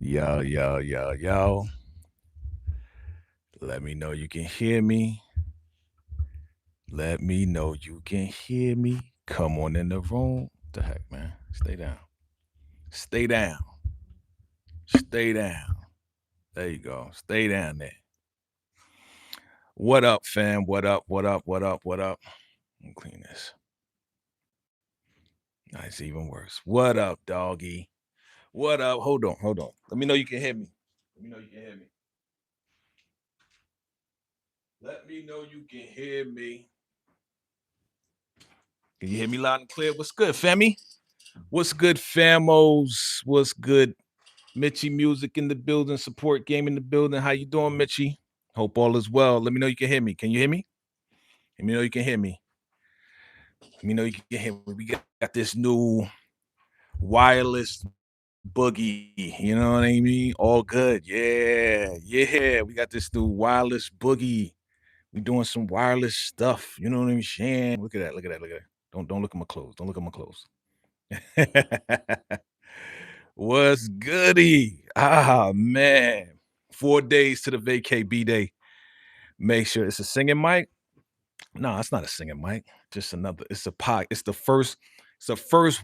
Yo, yo, yo, yo. Let me know you can hear me. Let me know you can hear me. Come on in the room. The heck, man. Stay down. Stay down. Stay down. There you go. Stay down there. What up, fam? What up? What up? What up? What up? Let me clean this. Nice, even worse. What up, doggy? What up? Hold on, hold on. Let me know you can hear me. Let me know you can hear me. Let me know you can hear me. Can you hear me loud and clear? What's good, fammy? What's good, famos? What's good, Mitchie? Music in the building, support game in the building. How you doing, Mitchie? Hope all is well. Let me know you can hear me. Can you hear me? Let me know you can hear me. Let me know you can hear me. We got this new wireless boogie. You know what I mean? All good. Yeah, yeah. We got this new wireless boogie. We doing some wireless stuff. You know what I'm saying? Look at that. Look at that. Look at that. Don't look at my clothes. Don't look at my clothes. What's goody? Ah, man. 4 days to the vacay B day. Make sure it's a singing mic. No, it's not a singing mic. Just another. It's a pod. It's the first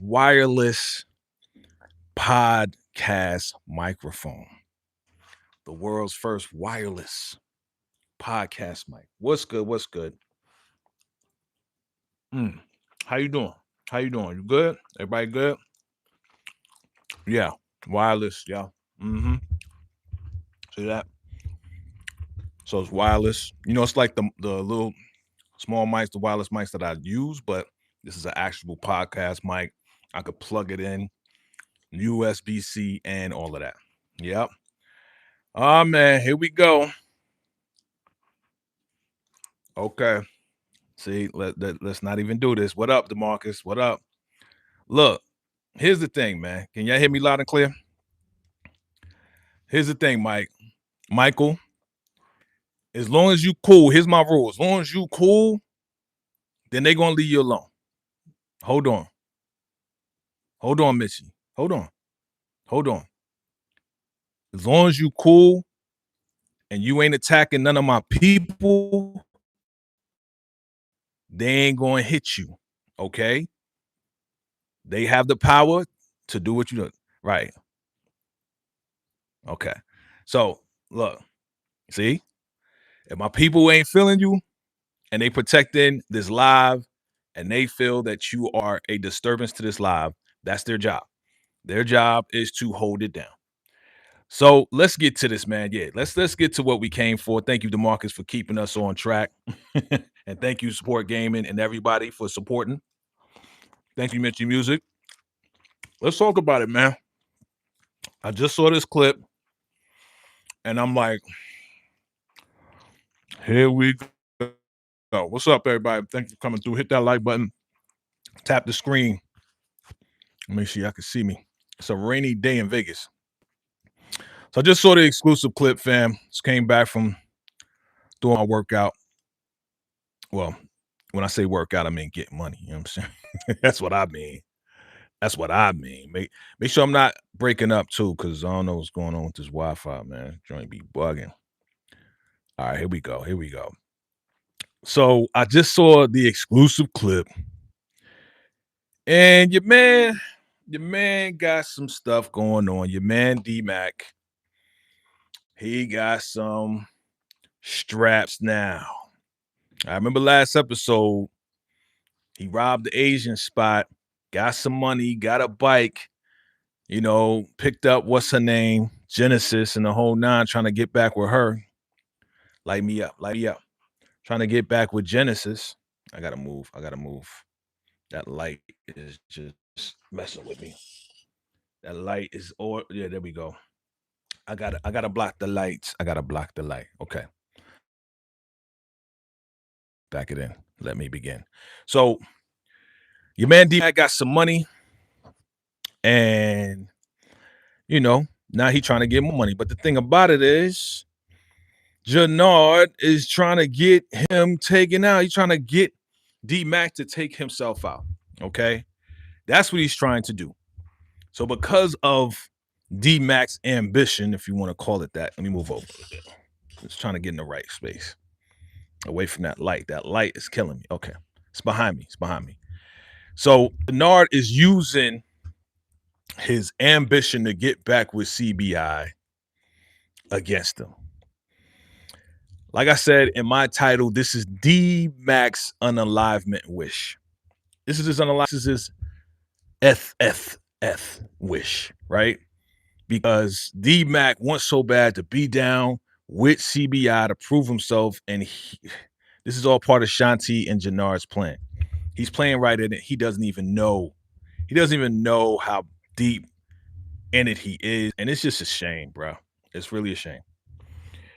wireless podcast microphone. The world's first wireless podcast mic. What's good? What's good? How you doing? How you doing? You good? Everybody good? Yeah. Wireless. Yeah. Mm-hmm. See that? So it's wireless. You know, it's like the little small mics, the wireless mics that I use, but this is an actual podcast mic. I could plug it in, USB-C, and all of that. Yep. Oh man, here we go. Okay. See, let's not even do this. What up, DeMarcus? What up? Look, here's the thing, man. Can y'all hear me loud and clear? Here's the thing, Michael. As long as you cool, here's my rule. As long as you cool, then they gonna leave you alone. Hold on. Hold on, Mitchie. Hold on. Hold on. As long as you cool and you ain't attacking none of my people, they ain't gonna hit you. Okay? They have the power to do what you do. Right. Okay. So look, see, if my people ain't feeling you and they protecting this live and they feel that you are a disturbance to this live, that's their job. Their job is to hold it down. So let's get to this, man. Yeah, let's get to what we came for. Thank you, DeMarcus, for keeping us on track. And thank you, Support Gaming, and everybody for supporting. Thank you, Mitchie Music. Let's talk about it, man. I just saw this clip, and I'm like, here we go. What's up, everybody? Thanks for coming through. Hit that like button. Tap the screen. Make sure y'all can see me. It's a rainy day in Vegas. So I just saw the exclusive clip, fam. Just came back from doing my workout. Well, when I say workout, I mean get money. You know what I'm saying? That's what I mean. That's what I mean. Make sure I'm not breaking up too, because I don't know what's going on with this Wi-Fi, man. Joint be bugging. All right, here we go. Here we go. So I just saw the exclusive clip, and your man got some stuff going on. Your man D-Mac, he got some straps now. I remember last episode, he robbed the Asian spot, got some money, got a bike, picked up what's her name, Genesis, and the whole nine, trying to get back with her. Light me up, light me up. Trying to get back with Genesis. I gotta move. That light is just messing with me. That light is all, yeah, there we go. I gotta block the lights. I gotta block the light. Okay. Back it in. Let me begin. So your man D-Mac got some money, and now he trying to get more money. But the thing about it is, Jannard is trying to get him taken out. He's trying to get D-Mac to take himself out. Okay. That's what he's trying to do. So because of D-Mac's ambition, if you want to call it that. Let me move over. Just trying to get in the right space. Away from that light. That light is killing me. Okay. It's behind me. It's behind me. So Bernard is using his ambition to get back with CBI against him. Like I said in my title, this is D-Mac's unalivement wish. This is his unalive. This is his FFF wish, right? Because D-Mac wants so bad to be down with CBI to prove himself, and this is all part of Shanti and Jannard's plan. He's playing right in it. He doesn't even know. He doesn't even know how deep in it he is, and it's just a shame, bro. It's really a shame.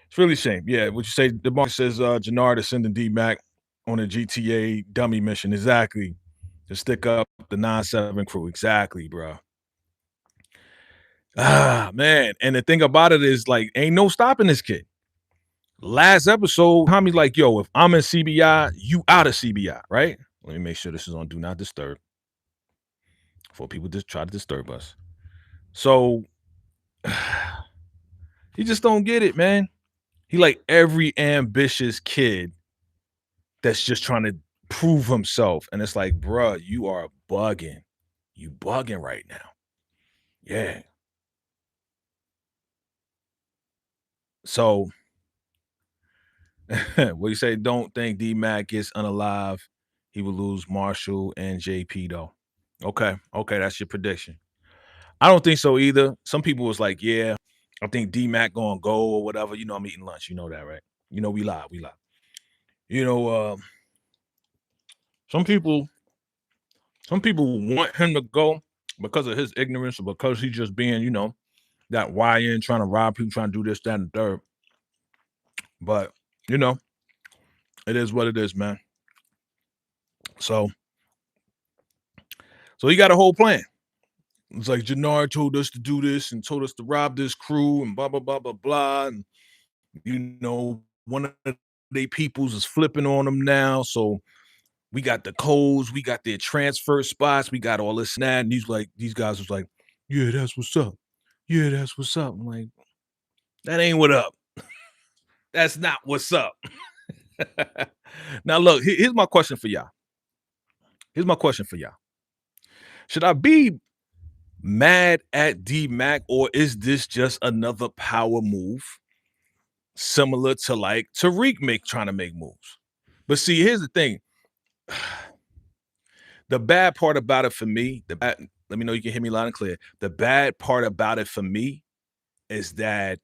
It's really a shame. Yeah, what you say? The market says Jannard is sending D-Mac on a GTA dummy mission. Exactly. To stick up the 9-7 crew. Exactly, bro. Ah, man. And the thing about it is, like, ain't no stopping this kid. Last episode, Tommy's like, yo, if I'm in CBI, you out of CBI, right? Let me make sure this is on Do Not Disturb before people just try to disturb us. So he just don't get it, man. He like every ambitious kid that's just trying to prove himself. And it's like, bruh, you are bugging. You bugging right now. Yeah. So what you say? Don't think D-Mac gets unalive. He will lose Marshall and JP though. Okay. Okay, that's your prediction. I don't think so either. Some people was like, yeah, I think D-Mac gonna go or whatever. You know, I'm eating lunch. You know that, right? You know, we lie. We lie. You know, some people want him to go because of his ignorance or because he's just being, you know, that YN trying to rob people, trying to do this, that, and the third. But, you know, it is what it is, man. So he got a whole plan. It's like Jannard told us to do this and told us to rob this crew and blah, blah, blah, blah, blah. And, you know, one of their peoples is flipping on them now. So we got the codes, we got their transfer spots, we got all this and that. And these guys was like, yeah, that's what's up. Yeah, that's what's up. I'm like, that ain't what up. That's not what's up. Now, look, here's my question for y'all. Should I be mad at D-Mac, or is this just another power move similar to like Tariq trying to make moves? But see, here's the thing. The bad part about it for me, let me know you can hear me loud and clear. The bad part about it for me is that,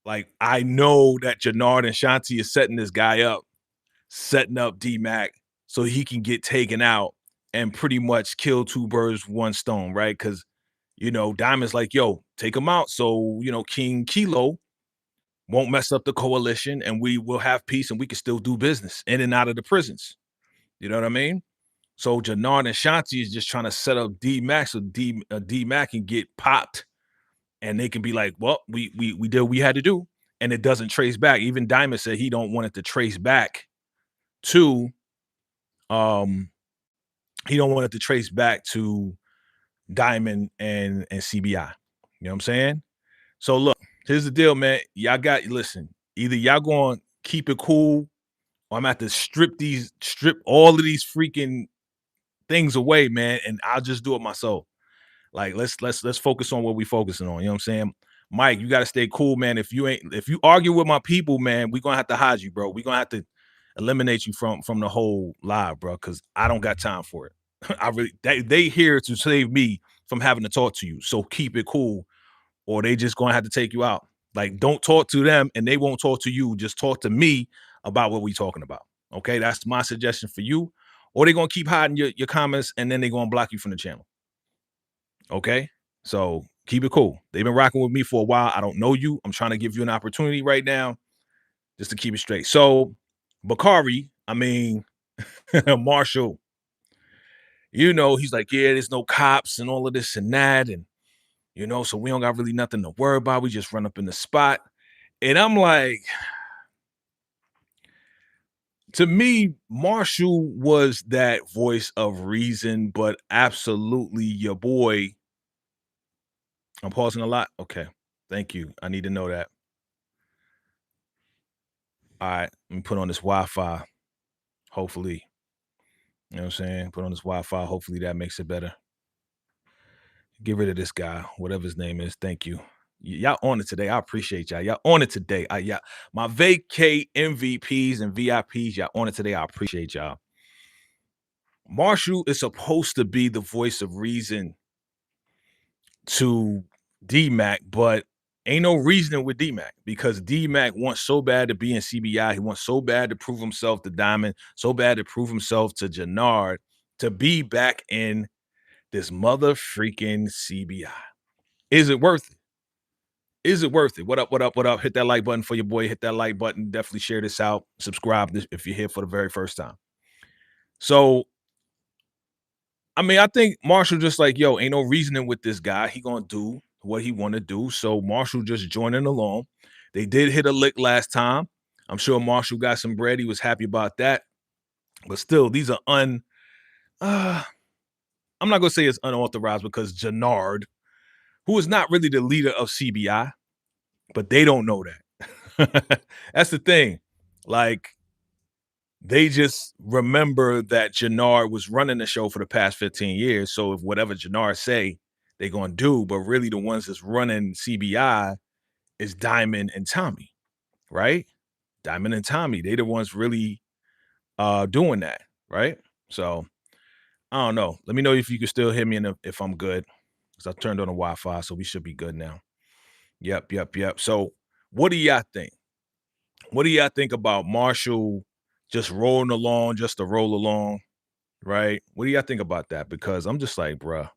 like, I know that Jannard and Shanti is setting this guy up, setting up D-Mac so he can get taken out and pretty much kill two birds with one stone, right? Because, you know, Diamond's like, yo, take him out so, you know, King Kilo won't mess up the coalition and we will have peace and we can still do business in and out of the prisons. You know what I mean? So Jannard and Shanti is just trying to set up D-Mac so D-Mac can get popped and they can be like, well, we did what we had to do. And it doesn't trace back. Even Diamond said he don't want it to trace back to he don't want it to trace back to Diamond and CBI. You know what I'm saying? So look, here's the deal, man. Y'all got, listen, either y'all going to keep it cool or I'm going to have to strip all of these freaking things away, man, and I'll just do it myself. Like, let's focus on what we focusing on. You know what I'm saying? Mike, you got to stay cool, man. If you argue with my people, man, we're going to have to hide you, bro. We're going to have to eliminate you from the whole live, bro, because I don't got time for it. I really, they here to save me from having to talk to you. So keep it cool, or they just going to have to take you out. Like, don't talk to them and they won't talk to you. Just talk to me about what we talking about. Okay, that's my suggestion for you. Or they're going to keep hiding your comments and then they're going to block you from the channel. Okay, so keep it cool. They've been rocking with me for a while. I don't know you. I'm trying to give you an opportunity right now just to keep it straight. So Bakari, I mean, Marshall, you know, he's like, yeah, there's no cops and all of this and that. And, you know, so we don't got really nothing to worry about. We just run up in the spot. And I'm like, to me, Marshall was that voice of reason, but absolutely your boy I'm pausing a lot? Okay. Thank you. I need to know that. All right. Let me put on this Wi-Fi. Hopefully. You know what I'm saying? Put on this Wi-Fi. Hopefully that makes it better. Get rid of this guy, whatever his name is. Thank you. Y'all on it today. I appreciate y'all. Y'all on it today. Yeah, my vacay MVPs and VIPs, y'all on it today. I appreciate y'all. Marshall is supposed to be the voice of reason to D-Mac, but ain't no reasoning with D-Mac because D-Mac wants so bad to be in CBI. He wants so bad to prove himself to Diamond, so bad to prove himself to Jannard to be back in this mother freaking CBI. Is it worth it? Is it worth it? What up? What up? What up? Hit that like button for your boy. Hit that like button. Definitely share this out. Subscribe if you're here for the very first time. So, I mean, I think Marshall just like, yo, ain't no reasoning with this guy. He gonna do what he want to do. So Marshall just joining along. They did hit a lick last time. I'm sure Marshall got some bread. He was happy about that. But still, these are I'm not gonna say it's unauthorized because Jannard, who is not really the leader of CBI, but they don't know that. That's the thing. Like, they just remember that Jannard was running the show for the past 15 years. So if whatever Jannard say, they're gonna do, but really the ones that's running CBI is Diamond and Tommy, right? Diamond and Tommy, they the ones really doing that, right? So I don't know. Let me know if you can still hear me and if I'm good. Because I turned on the Wi-Fi, so we should be good now. Yep. So what do y'all think? What do y'all think about Marshall just rolling along, just to roll along, right? What do y'all think about that? Because I'm just like, bruh,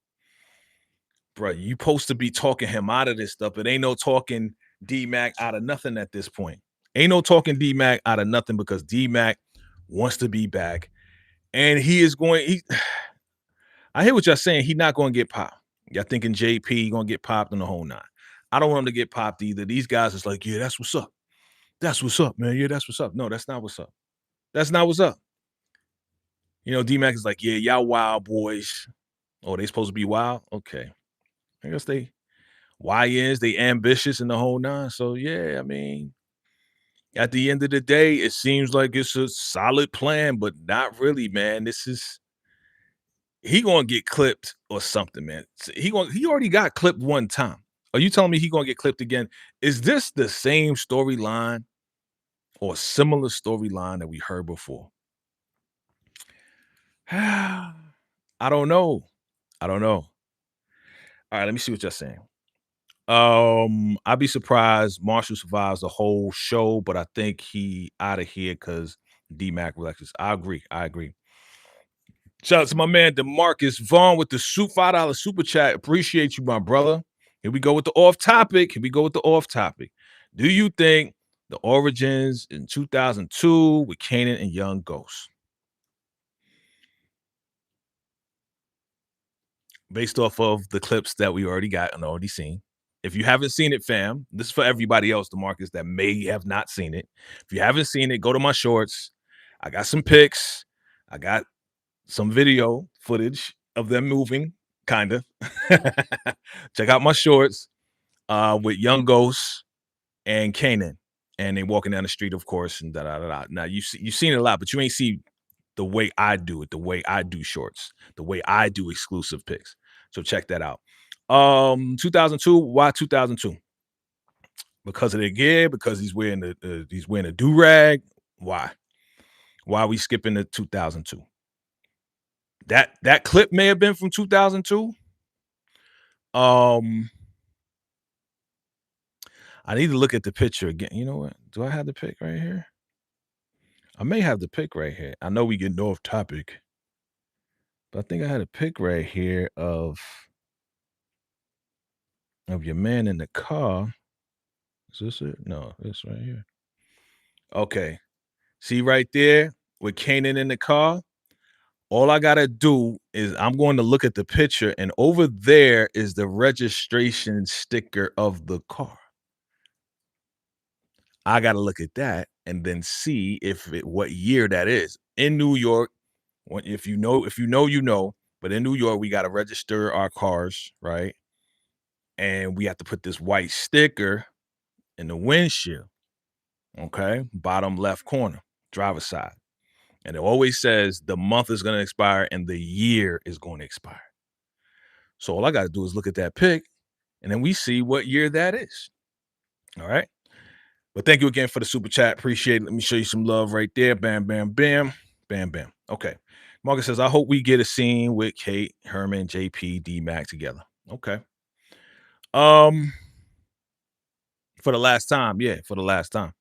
you supposed to be talking him out of this stuff. It ain't no talking D-Mac out of nothing at this point. Ain't no talking D-Mac out of nothing because D-Mac wants to be back. And he is going, I hear what y'all saying. He not going to get popped. Y'all thinking JP going to get popped in the whole nine. I don't want him to get popped either. These guys is like, yeah, that's what's up. That's what's up, man. Yeah, that's what's up. No, that's not what's up. That's not what's up. You know, D-Mac is like, yeah, y'all wild boys. Oh, they supposed to be wild? Okay. I guess they YNs, they ambitious in the whole nine. So yeah, I mean, at the end of the day, it seems like it's a solid plan, but not really, man. This is he gonna get clipped or something, man. He already got clipped one time. Are you telling me he gonna get clipped again? Is this the same storyline or similar storyline that we heard before? I don't know. I don't know. All right, let me see what you're saying. I'd be surprised Marshall survives the whole show, but I think he out of here because D-Mac relaxes. I agree. I agree. Shout out to my man DeMarcus Vaughn with the $5 super chat. Appreciate you, my brother. Here we go with the off topic. Here we go with the off topic. Do you think the origins in 2002 with Kanan and Young Ghost? Based off of the clips that we already got and already seen. If you haven't seen it, fam, this is for everybody else, DeMarcus, that may have not seen it. If you haven't seen it, go to my shorts. I got some pics. I got some video footage of them moving, kind of. Check out my shorts with Young Ghost and Kanan. And they walking down the street, of course, and da da da da. Now you've seen it a lot, but you ain't see the way I do it, the way I do shorts, the way I do exclusive pics. So check that out. 2002. Why 2002? Because of the gear? Because he's wearing a do rag? Why? Why are we skipping to 2002? That clip may have been from 2002. I need to look at the picture again. You know what? Do I have the pic right here? I may have the pic right here. I know we get off topic, but I think I had a pic right here of your man in the car. Is this it? No, this right here. Okay. See right there with Kanan in the car? All I gotta do is I'm going to look at the picture, and over there is the registration sticker of the car. I gotta look at that and then see what year that is. In New York, if you know, you know. But in New York, we gotta register our cars, right? and we have to put this white sticker in the windshield. Okay, bottom left corner, driver's side, and it always says the month is going to expire and the year is going to expire. So all I got to do is look at that pic, and then we see what year that is. All right. But thank you again for the super chat. Appreciate it. Let me show you some love right there. Bam, bam, bam. Bam, bam. Okay. Marcus says, I hope we get a scene with Kate, Herman, JP, D-Mac together. Okay. Um, for the last time. Yeah, for the last time.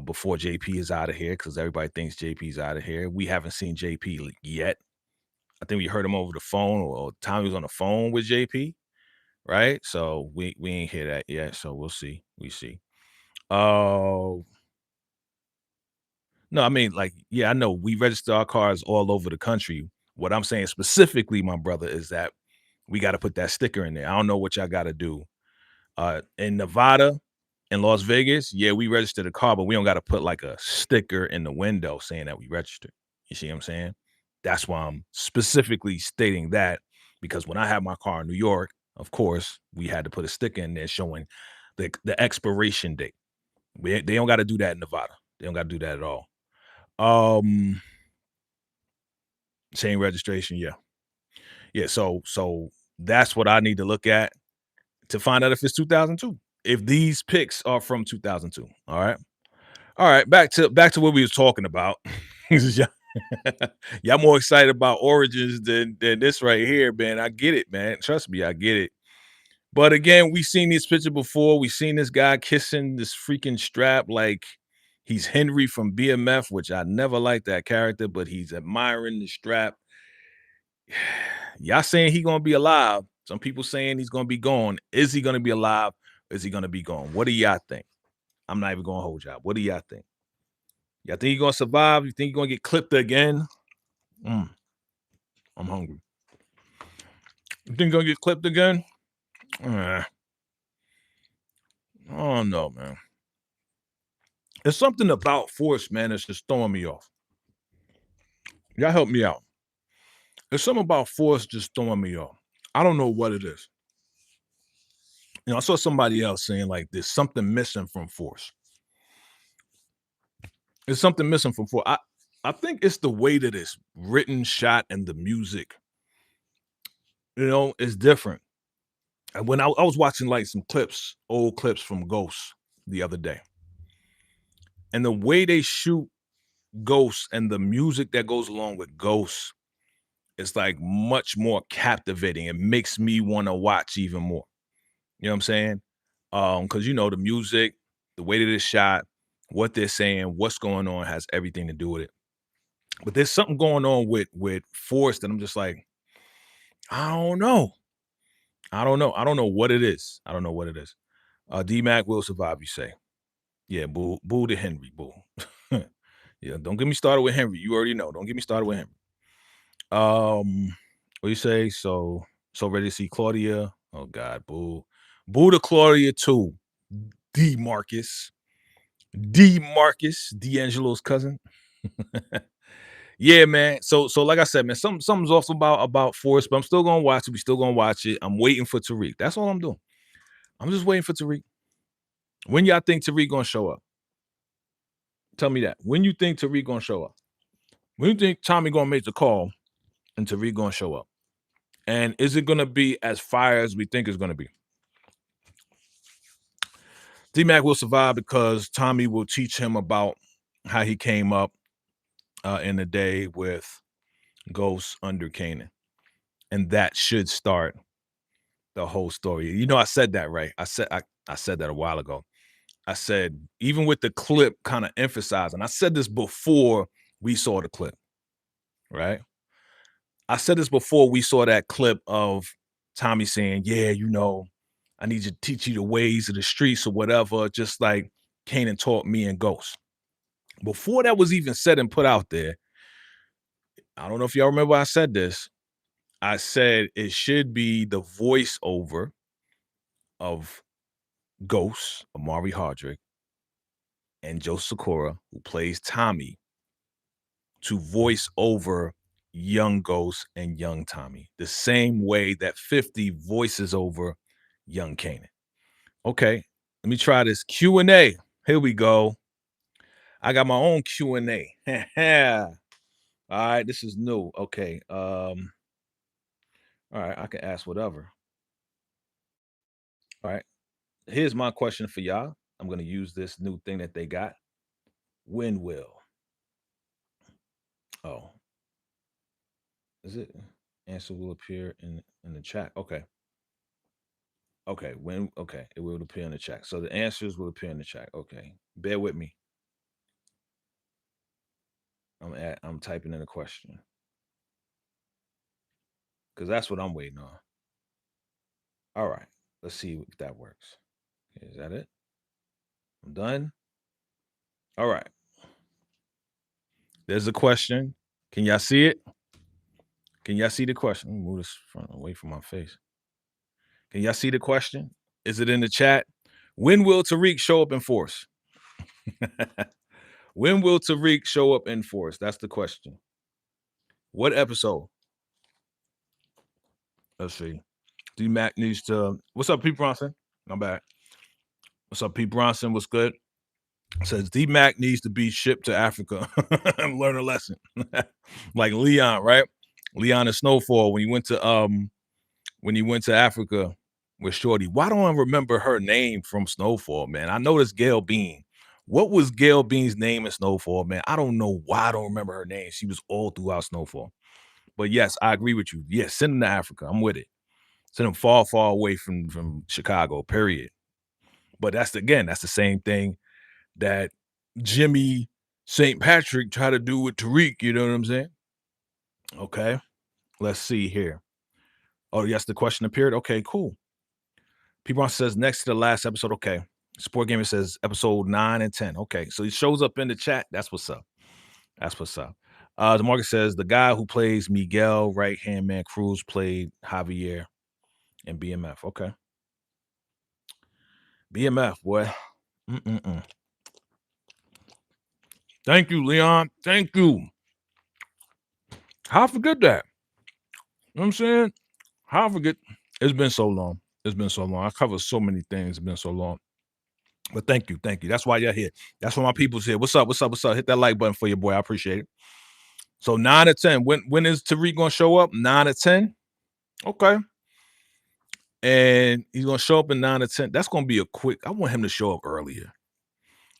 Before JP is out of here, because everybody thinks JP's out of here. We haven't seen JP yet. I think we heard him over the phone, or Tommy was on the phone with JP, right? So we ain't hear that yet. So we'll see. We see. Oh, no, I mean, like, yeah, I know we register our cars all over the country. What I'm saying specifically, my brother, is that we got to put that sticker in there. I don't know what y'all got to do. In Nevada, in Las Vegas, yeah, we registered a car, but we don't got to put like a sticker in the window saying that we registered. You see what I'm saying? That's why I'm specifically stating that, because when I had my car in New York, of course, we had to put a sticker in there showing the expiration date. They don't got to do that in Nevada. They don't got to do that at all. Same registration, yeah. Yeah, so that's what I need to look at to find out if it's 2002. If these pics are from 2002, all right? All right, back to what we was talking about. Y'all y'all more excited about origins than this right here, man. I get it, man. Trust me, I get it. But again, we seen this picture before. We seen this guy kissing this freaking strap like he's Henry from BMF, which I never liked that character, but he's admiring the strap. Y'all saying he gonna be alive. Some people saying he's gonna be gone. Is he gonna be alive? Is he gonna be gone? What do y'all think? I'm not even gonna hold y'all. What do y'all think? Y'all think he's gonna survive? You think he's gonna get clipped again? I'm hungry. You think he's gonna get clipped again? Oh no, man. There's something about Force, man, that's just throwing me off. Y'all help me out. There's something about Force just throwing me off. I don't know what it is. You know, I saw somebody else saying like there's something missing from Force. There's something missing from Force. I think it's the way that it's written, shot, and the music. You know, it's different. And when I was watching like some clips, old clips from Ghost the other day, and the way they shoot Ghost and the music that goes along with Ghost, it's like much more captivating. It makes me want to watch even more. You know what I'm saying? Because you know the music, the way that it's shot, what they're saying, what's going on has everything to do with it. But there's something going on with Force that I'm just like, I don't know. I don't know. I don't know what it is. I don't know what it is. D-Mac will survive, you say. Yeah, boo to Henry, boo. Yeah, don't get me started with Henry. You already know. Don't get me started with Henry. What you say? So ready to see Claudia. Oh God, boo. Boo to Claudia too. D Marcus. D'Angelo's cousin. Yeah, man. So like I said, man, something's off about Forrest, but I'm still gonna watch it. We still gonna watch it. I'm waiting for Tariq. That's all I'm doing. I'm just waiting for Tariq. When y'all think Tariq gonna show up? Tell me that. When you think Tariq gonna show up? When you think Tommy gonna make the call and Tariq gonna show up? And is it gonna be as fire as we think it's gonna be? D-Mac will survive because Tommy will teach him about how he came up in the day with Ghost under Kanan. And that should start the whole story. You know, I said that, right? I said that a while ago. I said, even with the clip kind of emphasizing, I said this before we saw the clip, right? I said this before we saw that clip of Tommy saying, yeah, you know, I need to teach you the ways of the streets or whatever, just like Kanan taught me and Ghost. Before that was even said and put out there, I don't know if y'all remember I said this. I said it should be the voiceover of Ghost, Amari Hardrick, and Joe Sikora, who plays Tommy, to voice over young Ghost and young Tommy, the same way that 50 voices over Young Canaan. Okay, let me try this Q&A. Here we go. I got my own Q&A. All right, this is new. Okay. All right, I can ask whatever. All right. Here's my question for y'all. I'm gonna use this new thing that they got. When will? Oh, is it? Answer will appear in the chat. Okay. Okay. When? Okay, it will appear in the chat. So the answers will appear in the chat. Okay. Bear with me. I'm typing in a question because that's what I'm waiting on. All right. Let's see if that works. Okay, is that it? I'm done. All right. There's a question. Can y'all see it? Can y'all see the question? Let me move this away from my face. Can y'all see the question? Is it in the chat? When will Tariq show up in force? When will Tariq show up in force? That's the question. What episode? Let's see. D Mac needs to. What's up, Pete Bronson? I'm back. What's up, Pete Bronson? What's good? Says D Mac needs to be shipped to Africa and learn a lesson. Like Leon, right? Leon and Snowfall when he went to Africa with Shorty. Why don't I remember her name from Snowfall, man? I know it's Gail Bean. What was Gail Bean's name in Snowfall, man? I don't know why I don't remember her name. She was all throughout Snowfall. But yes, I agree with you. Yes, send him to Africa. I'm with it. Send him far, far away from Chicago, period. But that's the same thing that Jimmy St. Patrick tried to do with Tariq. You know what I'm saying? Okay. Let's see here. Oh, yes, the question appeared. Okay, cool. People says next to the last episode. Okay. Sport Gamer says episode 9 and 10. Okay. So he shows up in the chat. That's what's up. That's what's up. DeMarcus says the guy who plays Miguel, right hand man Cruz, played Javier in BMF. Okay. BMF, boy. Mm-mm-mm. Thank you, Leon. Thank you. How I forget that? You know what I'm saying? How I forget? It's been so long. It's been so long. I covered so many things. It's been so long. But thank you. Thank you. That's why you're here. That's why my people's here. What's up? What's up? What's up? Hit that like button for your boy. I appreciate it. So 9 to 10. When is Tariq gonna show up? 9 to 10. Okay. And he's gonna show up in 9 to 10. That's gonna be a quick. I want him to show up earlier.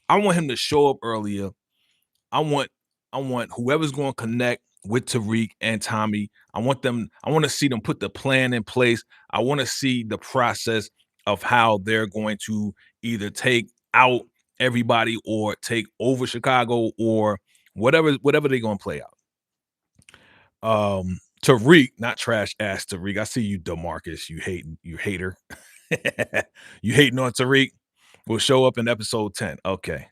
I want him to show up earlier. I want whoever's gonna connect with Tariq and Tommy. I want to see them put the plan in place. I want to see the process of how they're going to either take out everybody or take over Chicago or whatever they're gonna play out. Tariq, not trash ass Tariq. I see you, DeMarcus. You hater. You hating on Tariq. Will show up in episode 10. Okay.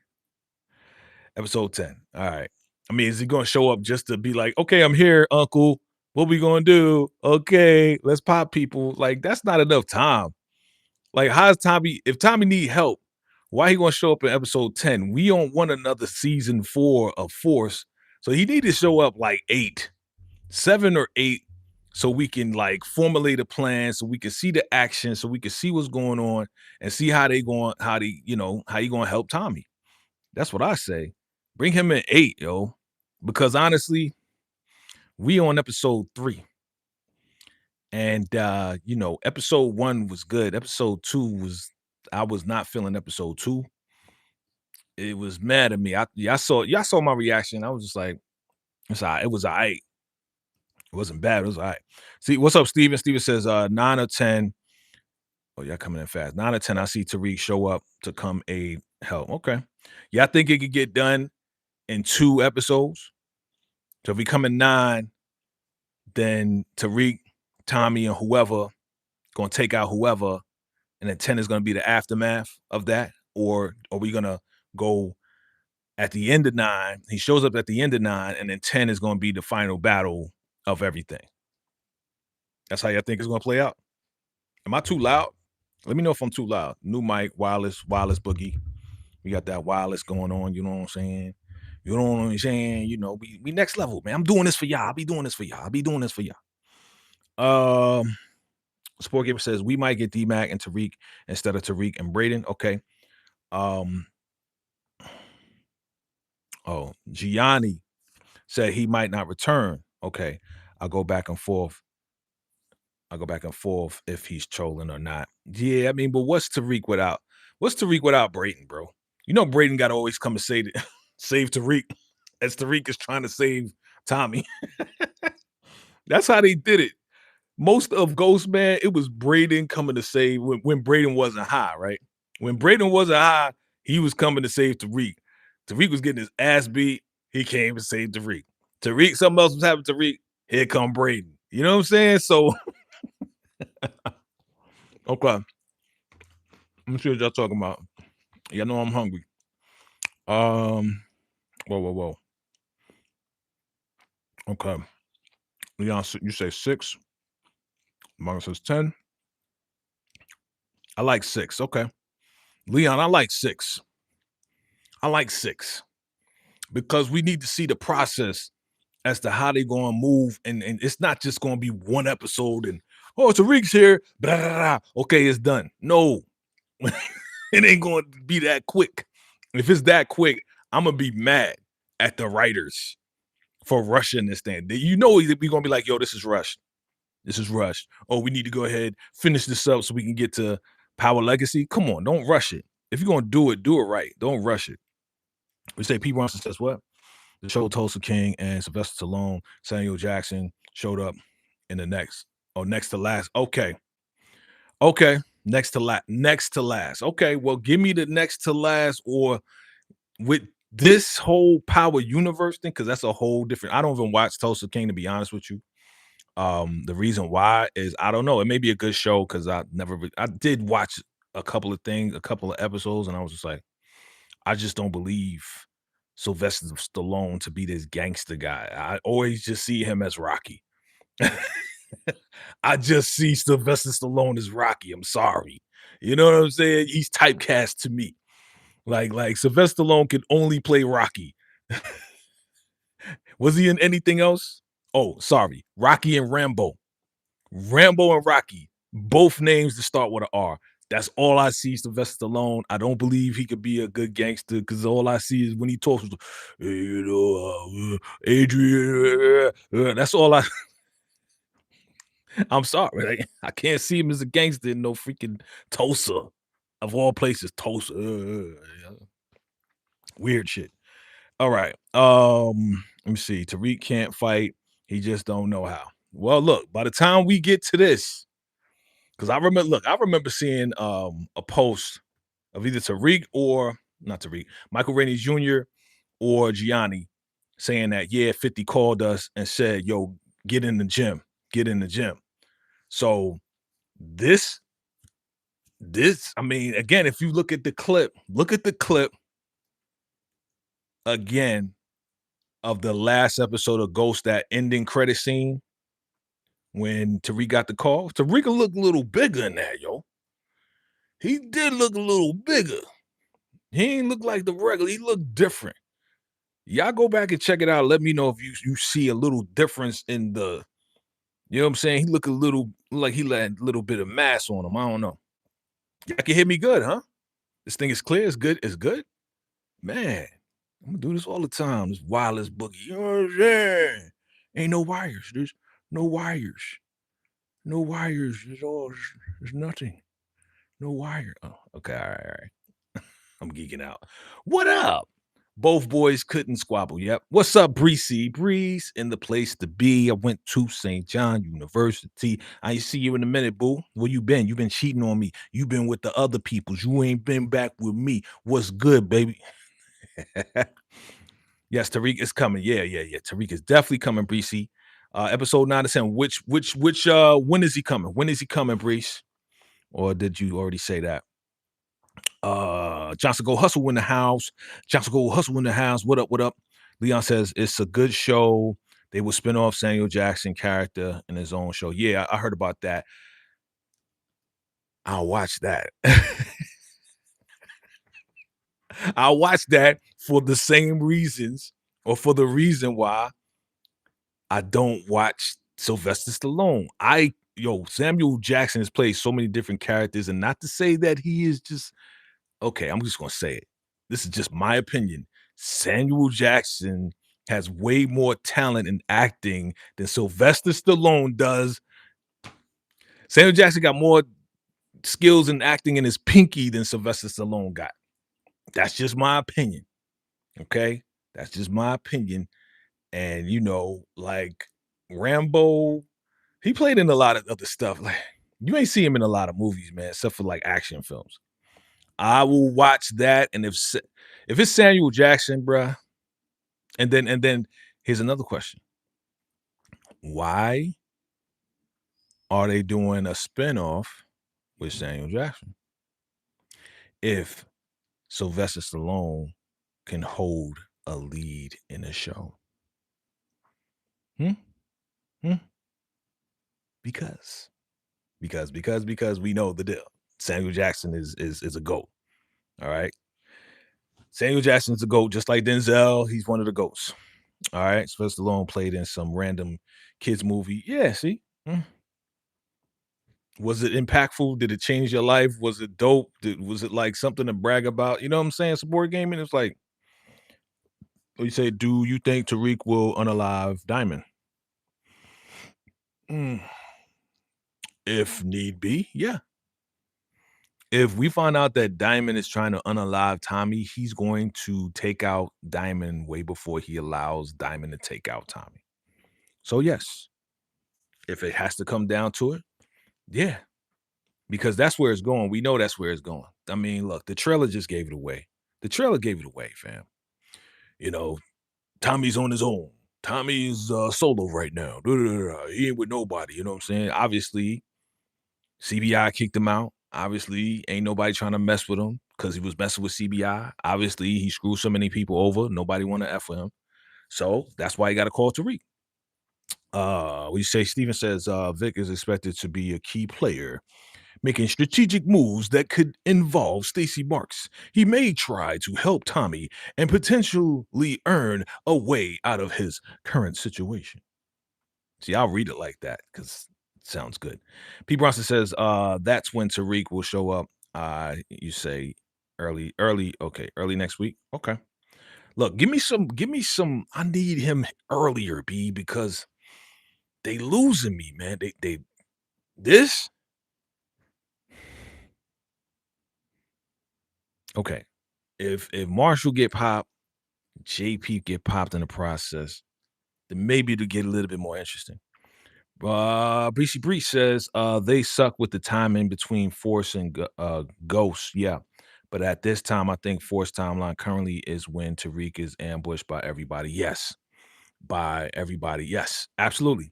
Episode 10. All right. I mean, is he gonna show up just to be like, okay, I'm here, Uncle. What we gonna do? Okay, let's pop people. Like, that's not enough time. Like, how's Tommy? If Tommy need help, why he gonna show up in episode 10? We don't want another season 4 of Force. So he need to show up like 8, 7 or 8, so we can like formulate a plan, so we can see the action, so we can see what's going on and see how you gonna help Tommy. That's what I say. Bring him in 8, yo. Because honestly, we on episode 3. And episode 1 was good. Episode 2 I was not feeling episode 2. It was mad at me. Y'all saw my reaction. I was just like, it's all right. It was all right. It wasn't bad. It was all right. See, what's up, Steven? Steven says 9 or 10. Oh, y'all coming in fast. 9 or 10. I see Tariq show up to come aid help. Okay. Yeah, I think it could get done in 2 episodes. So if we come in 9, then Tariq, Tommy, and whoever gonna take out whoever, and then 10 is gonna be the aftermath of that, or are we gonna go at the end of 9? He shows up at the end of 9, and then 10 is gonna be the final battle of everything. That's how y'all think it's gonna play out. Am I too loud? Let me know if I'm too loud. New mic, wireless boogie. We got that wireless going on. You know what I'm saying? You know what I'm saying? You know, we next level, man. I'm doing this for y'all. I'll be doing this for y'all. Sport Gamer says we might get D-Mac and Tariq instead of Tariq and Braden. Okay. Um, Gianni said he might not return. Okay. I'll go back and forth. I'll go back and forth if he's trolling or not. Yeah, I mean, but what's Tariq without Braden, bro? You know Braden gotta always come and save Tariq as Tariq is trying to save Tommy. That's how they did it. Most of Ghost Man, it was Braden coming to save when Braden wasn't high, right? When Braden wasn't high, he was coming to save Tariq. Tariq was getting his ass beat. He came to save Tariq. Something else was happening to Tariq. Here come Braden. You know what I'm saying? So, okay. Let me see what y'all talking about. Y'all know I'm hungry. Whoa. Okay. Leon, you say 6. Marcus says 10. I like 6. Okay. Leon, I like 6. I like 6 because we need to see the process as to how they're going to move. And it's not just going to be one episode and, oh, Tariq's here. Blah, blah, blah. Okay, it's done. No, it ain't going to be that quick. If it's that quick, I'm going to be mad at the writers for rushing this thing. You know, we're going to be like, yo, this is rushed. This is rushed. Oh, we need to go ahead, finish this up so we can get to Power Legacy. Come on, don't rush it. If you're going to do it right. Don't rush it. We say Pete Bronson says what? The show Tulsa King and Sylvester Stallone, Samuel Jackson showed up in the next to last. Okay. Next to last. Okay, well, give me the next to last or with this whole Power Universe thing, because that's a whole different. I don't even watch Tulsa King, to be honest with you. The reason why is I don't know. It may be a good show because I did watch a couple of episodes, and I was just like, I just don't believe Sylvester Stallone to be this gangster guy. I always just see him as Rocky. I just see Sylvester Stallone as Rocky. I'm sorry. You know what I'm saying? He's typecast to me. Like Sylvester Stallone could only play Rocky. Was he in anything else? Oh, sorry. Rocky and Rambo. Rambo and Rocky. Both names that start with an R. That's all I see Sylvester Stallone. I don't believe he could be a good gangster because all I see is when he talks, Adrian. That's all I'm sorry. I can't see him as a gangster in no freaking Tulsa. Of all places, Tulsa. Weird shit. All right. Let me see. Tariq can't fight. He just don't know how. Well, look, by the time we get to this, because I remember seeing a post of either Tariq or not Tariq, Michael Rainey Jr. or Gianni saying that, yeah, 50 called us and said, yo, get in the gym. Get in the gym. So this, I mean, again, if you look at the clip again of the last episode of Ghost, that ending credit scene when Tariq got the call. Tariq looked a little bigger in that, yo. He did look a little bigger. He ain't look like the regular. He looked different. Y'all go back and check it out. Let me know if you see a little difference in the, you know what I'm saying? He look a little like he had a little bit of mass on him. I don't know. Y'all can hear me good, huh? This thing is clear. It's good. It's good. Man, I'm gonna do this all the time. This wireless boogie. You know what I'm saying? Ain't no wires. There's no wires. No wires. There's nothing. No wire. Oh, okay. All right. I'm geeking out. What up? Both boys couldn't squabble. Yep. What's up, Breezy? Breeze in the place to be. I went to St. John University. I see you in a minute, boo. Where you been? You been cheating on me. You been with the other peoples. You ain't been back with me. What's good, baby? Yes, Tariq is coming. Yeah. Tariq is definitely coming, Breezy. Episode 9 to 10. Which when is he coming? When is he coming, Breeze? Or did you already say that? Johnson Go Hustle in the house. Johnson Go Hustle in the house. What up? Leon says it's a good show. They will spin off Samuel Jackson character in his own show. Yeah, I heard about that. I'll watch that. I'll watch that for the same reasons, or for the reason why I don't watch Sylvester Stallone. I Samuel Jackson has played so many different characters, and not to say that he is just okay, I'm just gonna say it. This is just my opinion. Samuel Jackson has way more talent in acting than Sylvester Stallone does. Samuel Jackson got more skills in acting in his pinky than Sylvester Stallone got. That's just my opinion. Okay. That's just my opinion. And like Rambo, he played in a lot of other stuff. Like you ain't see him in a lot of movies, man, except for like action films. I will watch that, and if it's Samuel Jackson, bruh, and then here's another question: why are they doing a spinoff with Samuel Jackson if Sylvester Stallone can hold a lead in a show? Hmm? Hmm? Because because we know the deal. Samuel Jackson is a GOAT. All right. Samuel Jackson's a GOAT, just like Denzel. He's one of the GOATs. All right. Sylvester Stallone played in some random kids movie. Yeah, see? Was it impactful? Did it change your life? Was it dope? Was it like something to brag about? You know what I'm saying? Support gaming. It's like, you say, do you think Tariq will unalive Diamond? Mm, if need be, yeah. If we find out that Diamond is trying to unalive Tommy, he's going to take out Diamond way before he allows Diamond to take out Tommy. So yes, if it has to come down to it, yeah, because that's where it's going. We know that's where it's going. I mean, look, the trailer just gave it away. The trailer gave it away, fam. You know, Tommy's on his own. Tommy's solo right now. He ain't with nobody. You know what I'm saying? Obviously, CBI kicked him out. Obviously, ain't nobody trying to mess with him because he was messing with CBI. Obviously, he screwed so many people over. Nobody want to F with him. So that's why he got to call Tariq. We say Steven says Vic is expected to be a key player, making strategic moves that could involve Stacey Marks. He may try to help Tommy and potentially earn a way out of his current situation. See, I'll read it like that because it sounds good. P. Bronson says, that's when Tariq will show up. You say early next week. Okay. Look, give me some. I need him earlier, B, because they losing me, man. They this okay. If Marshall get popped, JP get popped in the process, then maybe it'll get a little bit more interesting. Breezy Breach says they suck with the timing between Force and Ghost. Yeah. But at this time, I think Force timeline currently is when Tariq is ambushed by everybody. Yes. By everybody. Yes. Absolutely.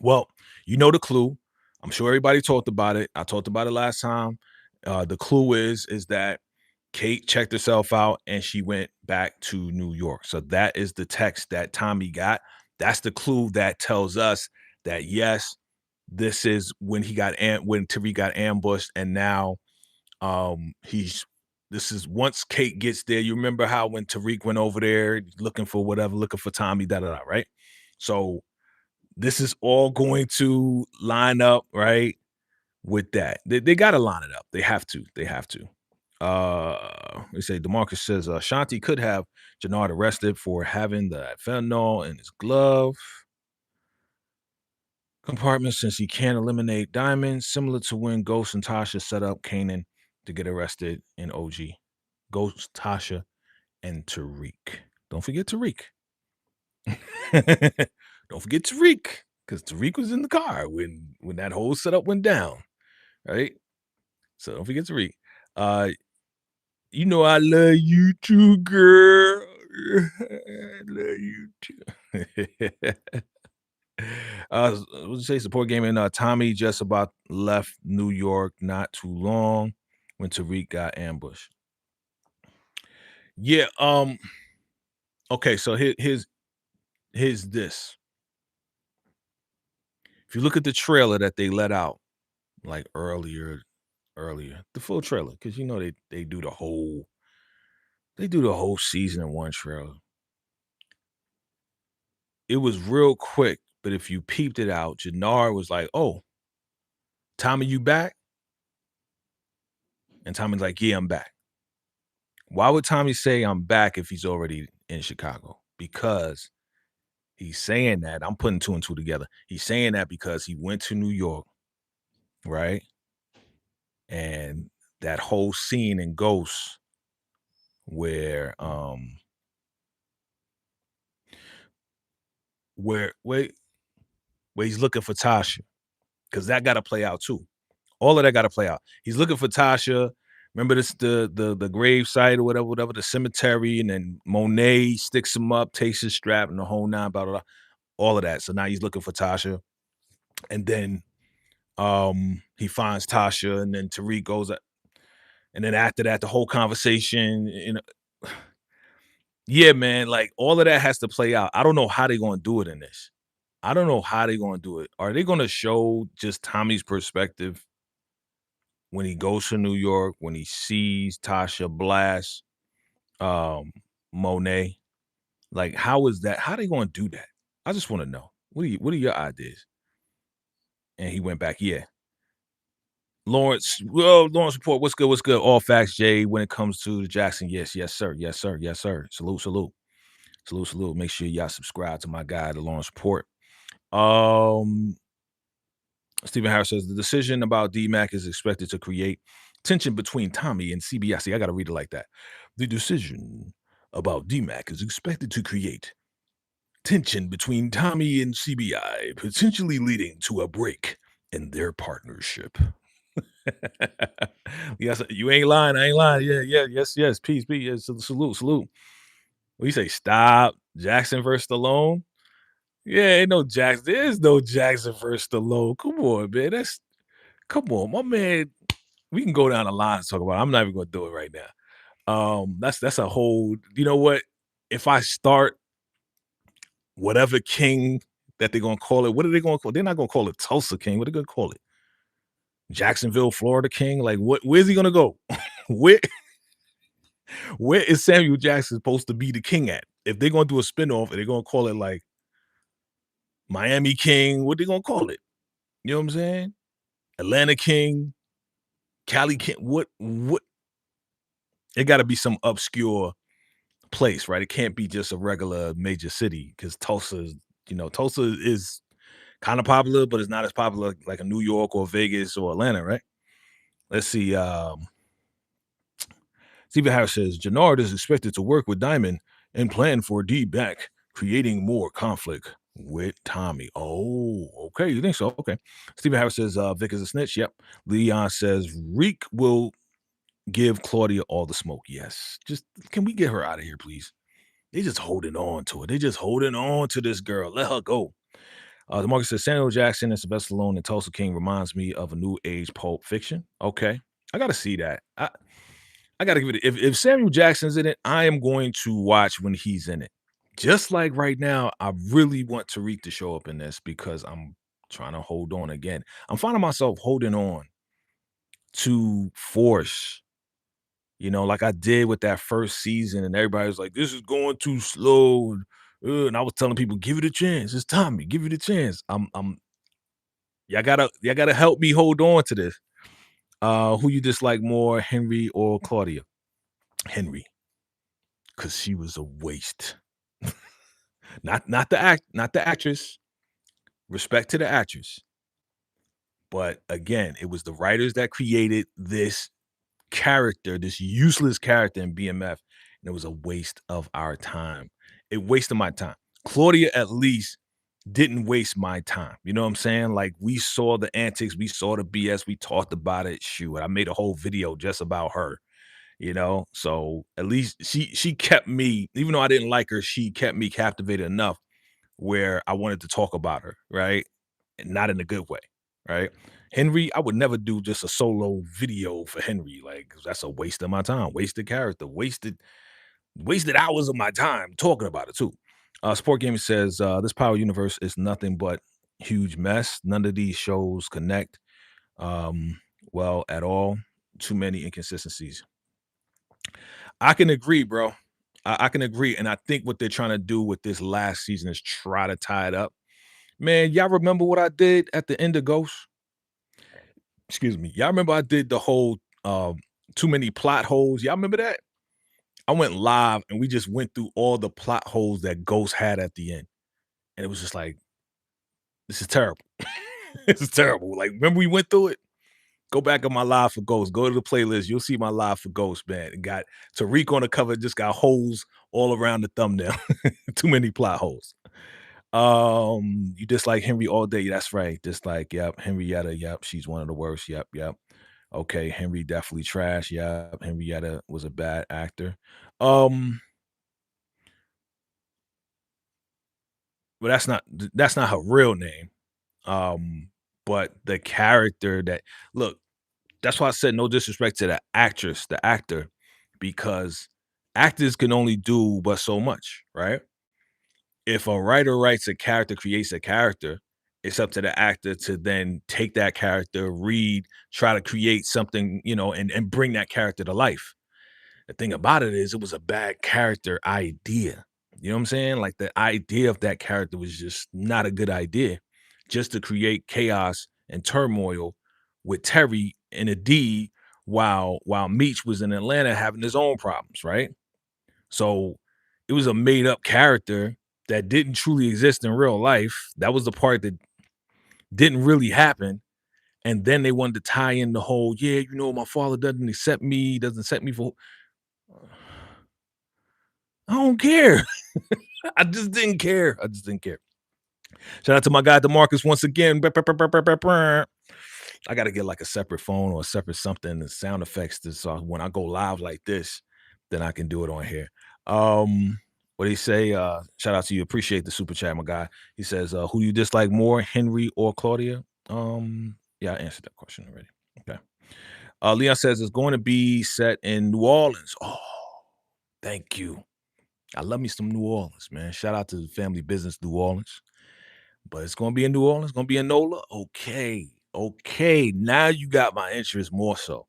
Well, you know the clue. I'm sure everybody talked about it. I talked about it last time. The clue is that Kate checked herself out and she went back to New York. So that is the text that Tommy got. That's the clue that tells us that yes, this is when when Tariq got ambushed, and now he's this is once Kate gets there. You remember how when Tariq went over there looking for whatever, looking for Tommy, right? So this is all going to line up, right? With that. They gotta line it up. They have to. They have to. They say Demarcus says Shanti could have Jannard arrested for having the fentanyl in his glove compartment since he can't eliminate diamonds, similar to when Ghost and Tasha set up Kanan to get arrested in OG. Ghost, Tasha, and Tariq. Don't forget Tariq. Don't forget Tariq, because Tariq was in the car when that whole setup went down, right? So don't forget Tariq. You know I love you too, girl. I love you too. Let's say support gaming. Tommy just about left New York not too long when Tariq got ambushed. Yeah. Okay. So here's this. If you look at the trailer that they let out like earlier, the full trailer, because they do the whole season in one trailer. It was real quick, but if you peeped it out, Jannar was like, "Oh, Tommy, you back? And Tommy's like, yeah, I'm back. Why would Tommy say I'm back if he's already in Chicago? Because he's saying that. I'm putting two and two together. He's saying that because he went to New York, right? And that whole scene in Ghost where where he's looking for Tasha, because that got to play out too. All of that got to play out. He's looking for Tasha. Remember this the grave site or whatever, the cemetery, and then Monet sticks him up, takes his strap, and the whole nine, blah, blah, blah, all of that. So now he's looking for Tasha, and then he finds Tasha, and then Tariq goes, and then after that, the whole conversation, yeah, man, like all of that has to play out. I don't know how they're gonna do it in this. I don't know how they're gonna do it. Are they gonna show just Tommy's perspective when he goes to New York, when he sees Tasha blast Monet? Like, how is that? How they gonna do that? I just want to know. What are your ideas? And he went back, yeah. Lawrence, well, Lawrence report. What's good? What's good? All facts, Jay. When it comes to the Jackson, yes, yes, sir, yes, sir, yes, sir. Salute, salute, salute, salute. Make sure y'all subscribe to my guy, the Lawrence report. Stephen Harris says the decision about DMAC is expected to create tension between Tommy and CBI. See, I got to read it like that. The decision about DMAC is expected to create tension between Tommy and CBI, potentially leading to a break in their partnership. Yes, you ain't lying. I ain't lying. Yeah, yeah, yes, yes. Peace, peace. Yes, salute, salute. What you say? Stop. Jackson versus Stallone. Yeah, ain't no Jackson. There's no Jackson versus Stallone. Come on, man. Come on, my man. We can go down the line and talk about it. I'm not even gonna do it right now. That's a whole, you know what? If I start whatever king that they're gonna call it, what are they gonna call it? They're not gonna call it Tulsa King. What are they gonna call it? Jacksonville, Florida King? Like where's he gonna go? where where is Samuel Jackson supposed to be the king at? If they're gonna do a spinoff and they're gonna call it like Miami King, what they gonna call it? You know what I'm saying? Atlanta King, Cali King, what it gotta be some obscure place, right? It can't be just a regular major city because Tulsa is kind of popular, but it's not as popular like a New York or Vegas or Atlanta, right? Let's see. Stephen Harris says Jannard is expected to work with Diamond and plan for D back, creating more conflict with Tommy. Oh, okay. You think so? Okay. Stephen Harris says Vic is a snitch. Yep. Leon says Reek will give Claudia all the smoke. Yes. Just can we get her out of here, please? They just holding on to it. They just holding on to this girl. Let her go. The market says Samuel Jackson and Sylvester Stallone and Tulsa King reminds me of a new age pulp fiction. Okay. I gotta see that. I gotta give it if Samuel Jackson's in it, I am going to watch when he's in it. Just like right now, I really want Tariq to show up in this because I'm trying to hold on again. I'm finding myself holding on to Force, like I did with that first season, and everybody was like, "This is going too slow," and I was telling people, "Give it a chance. It's Tommy. Give it a chance." Y'all gotta help me hold on to this. Who you dislike more, Henry or Claudia? Henry, because she was a waste. Not the actress. Respect to the actress. But again, it was the writers that created this character, this useless character in BMF, and it was a waste of our time. It wasted my time. Claudia at least didn't waste my time. You know what I'm saying? Like we saw the antics, we saw the BS, we talked about it. Shoot, I made a whole video just about her. So at least she kept me, even though I didn't like her, she kept me captivated enough where I wanted to talk about her, right? And not in a good way, right? Henry, I would never do just a solo video for Henry. Like that's a waste of my time, wasted character, wasted hours of my time talking about it too. Sport Gaming says this Power Universe is nothing but huge mess. None of these shows connect well at all. Too many inconsistencies. I can agree, bro. I can agree. And I think what they're trying to do with this last season is try to tie it up. Man, y'all remember what I did at the end of Ghost? excuse me. Y'all remember I did the whole too many plot holes? Y'all remember that? I went live and we just went through all the plot holes that Ghost had at the end. And it was just like, this is terrible. This is terrible. Like, remember we went through it? Go back on my live for Ghost. Go to the playlist. You'll see my live for Ghost, man. It got Tariq on the cover, just got holes all around the thumbnail. Too many plot holes. You dislike Henry all day. That's right. Dislike, yep. Henrietta, yep. She's one of the worst. Yep, yep. Okay, Henry definitely trash. Yep. Henrietta was a bad actor. Um, but that's not her real name. But the character that look, that's why I said no disrespect to the actress, the actor, because actors can only do but so much, right? If a writer writes a character, creates a character, it's up to the actor to then take that character, read, try to create something, and bring that character to life. The thing about it is it was a bad character idea. You know what I'm saying? Like the idea of that character was just not a good idea. Just to create chaos and turmoil with Terry and a D while Meech was in Atlanta having his own problems, right? So it was a made up character that didn't truly exist in real life. That was the part that didn't really happen. And then they wanted to tie in the whole, yeah, my father doesn't accept me, doesn't accept me for I don't care. I just didn't care. I just didn't care. Shout out to my guy DeMarcus once again. I got to get like a separate phone or a separate something and sound effects so when I go live like this, then I can do it on here. What do you say? Shout out to you. Appreciate the super chat, my guy. He says, who do you dislike more, Henry or Claudia? Yeah, I answered that question already. Okay. Leon says it's going to be set in New Orleans. Oh, thank you. I love me some New Orleans, man. Shout out to the family business, New Orleans. But it's gonna be in New Orleans, gonna be in NOLA. Okay. Okay. Now you got my interest more so.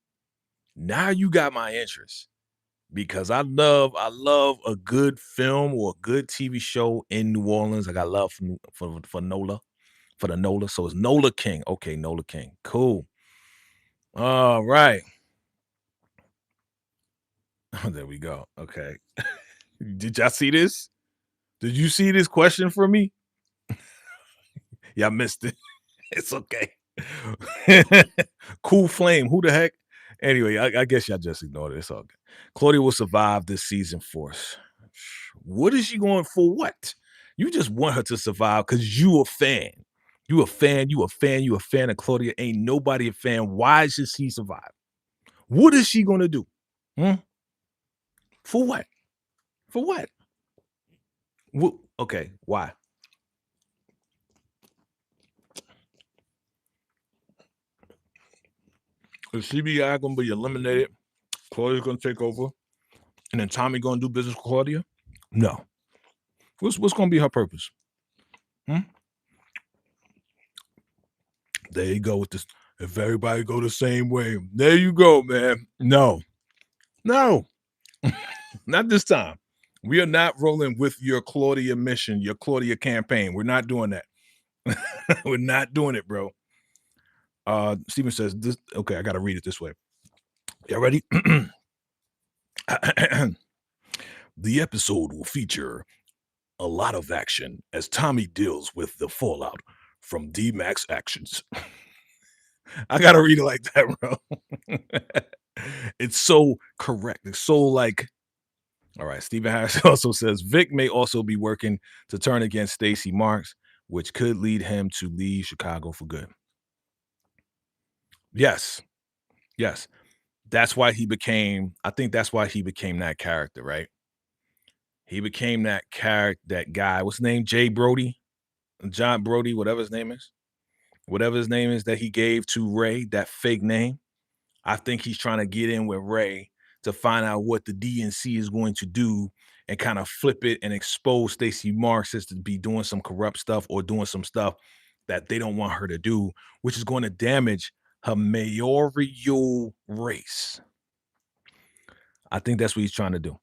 Now you got my interest. Because I love a good film or a good TV show in New Orleans. I got love for NOLA, for the NOLA. So it's NOLA King. Okay, NOLA King. Cool. All right. There we go. Okay. Did y'all see this? Did you see this question for me? Y'all missed it. It's okay. Cool flame. Who the heck? Anyway, I guess y'all just ignored it. It's all good. Claudia will survive this season for us. What is she going for? What? You just want her to survive because you a fan. You a fan. You a fan. You a fan of Claudia. Ain't nobody a fan. Why should she survive? What is she gonna do? Hmm? For what? For what? Okay. Why? Is CBI gonna be eliminated? Claudia's gonna take over, and then Tommy gonna do business with Claudia? No. What's gonna be her purpose? Hmm? There you go with this. If everybody go the same way, there you go, man. No, no, not this time. We are not rolling with your Claudia mission, your Claudia campaign. We're not doing that. We're not doing it, bro. Steven says this. Okay, I gotta read it this way. Y'all ready? The episode will feature a lot of action as Tommy deals with the fallout from D-Max actions. I gotta read it like that, bro. It's so correct. It's so like, all right. Stephen Harris also says Vic may also be working to turn against Stacey Marks, which could lead him to leave Chicago for good. Yes. Yes. That's why he became, I think that's why he became that character, right? He became that character, that guy. What's his name? Jay Brody, John Brody, whatever his name is. Whatever his name is that he gave to Ray, that fake name. I think he's trying to get in with Ray to find out what the DNC is going to do and kind of flip it and expose Stacey Marks as to be doing some corrupt stuff or doing some stuff that they don't want her to do, which is going to damage her mayoral race. I think that's what he's trying to do.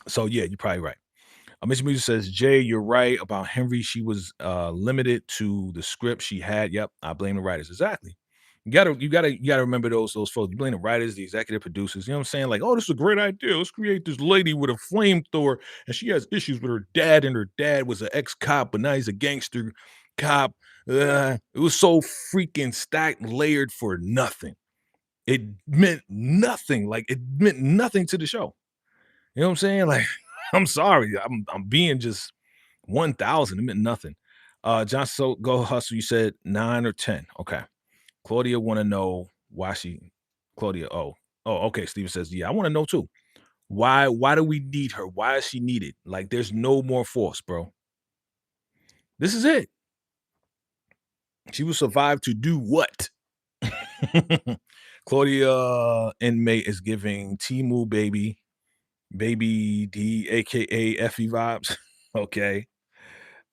So yeah, you're probably right. Mr. Music says, Jay, you're right about Henry. She was limited to the script she had. Yep, I blame the writers. Exactly. You gotta remember those folks. You blame the writers, the executive producers. You know what I'm saying? Like, oh, this is a great idea. Let's create this lady with a flamethrower, and she has issues with her dad, and her dad was an ex-cop, but now he's a gangster cop. It was so freaking stacked, layered for nothing. It meant nothing. Like it meant nothing to the show. You know what I'm saying? Like, I'm sorry. I'm being just 1,000. It meant nothing. John, so go hustle. You said 9 or 10. Okay. Claudia want to know why Claudia. Okay. Steven says, yeah, I want to know too. Why do we need her? Why is she needed? Like, there's no more force, bro. This is it. She will survive to do what? Claudia inmate is giving Timu baby D, aka Effie vibes. Okay.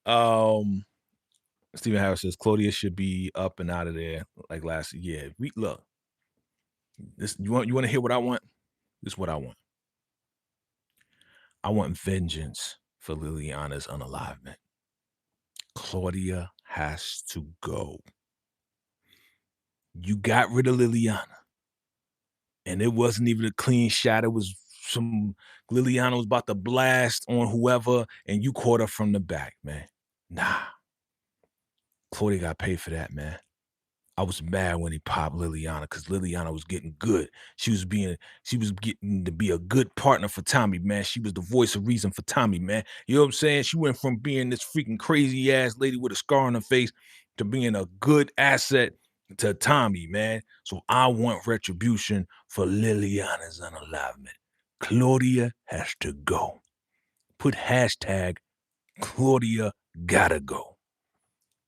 Um, Stephen Harris says Claudia should be up and out of there like last year. We look, this you want to hear what I want? This is what I want. I want vengeance for Liliana's unalivement. Claudia has to go. You got rid of Liliana, and it wasn't even a clean shot. It was some Liliana was about to blast on whoever, and you caught her from the back, man. Nah, Claudia got paid for that, man. I was mad when he popped Liliana because Liliana was getting good. She was getting to be a good partner for Tommy, man. She was the voice of reason for Tommy, man. You know what I'm saying? She went from being this freaking crazy ass lady with a scar on her face to being a good asset to Tommy, man. So I want retribution for Liliana's unalivement. Claudia has to go. Put hashtag Claudia gotta go.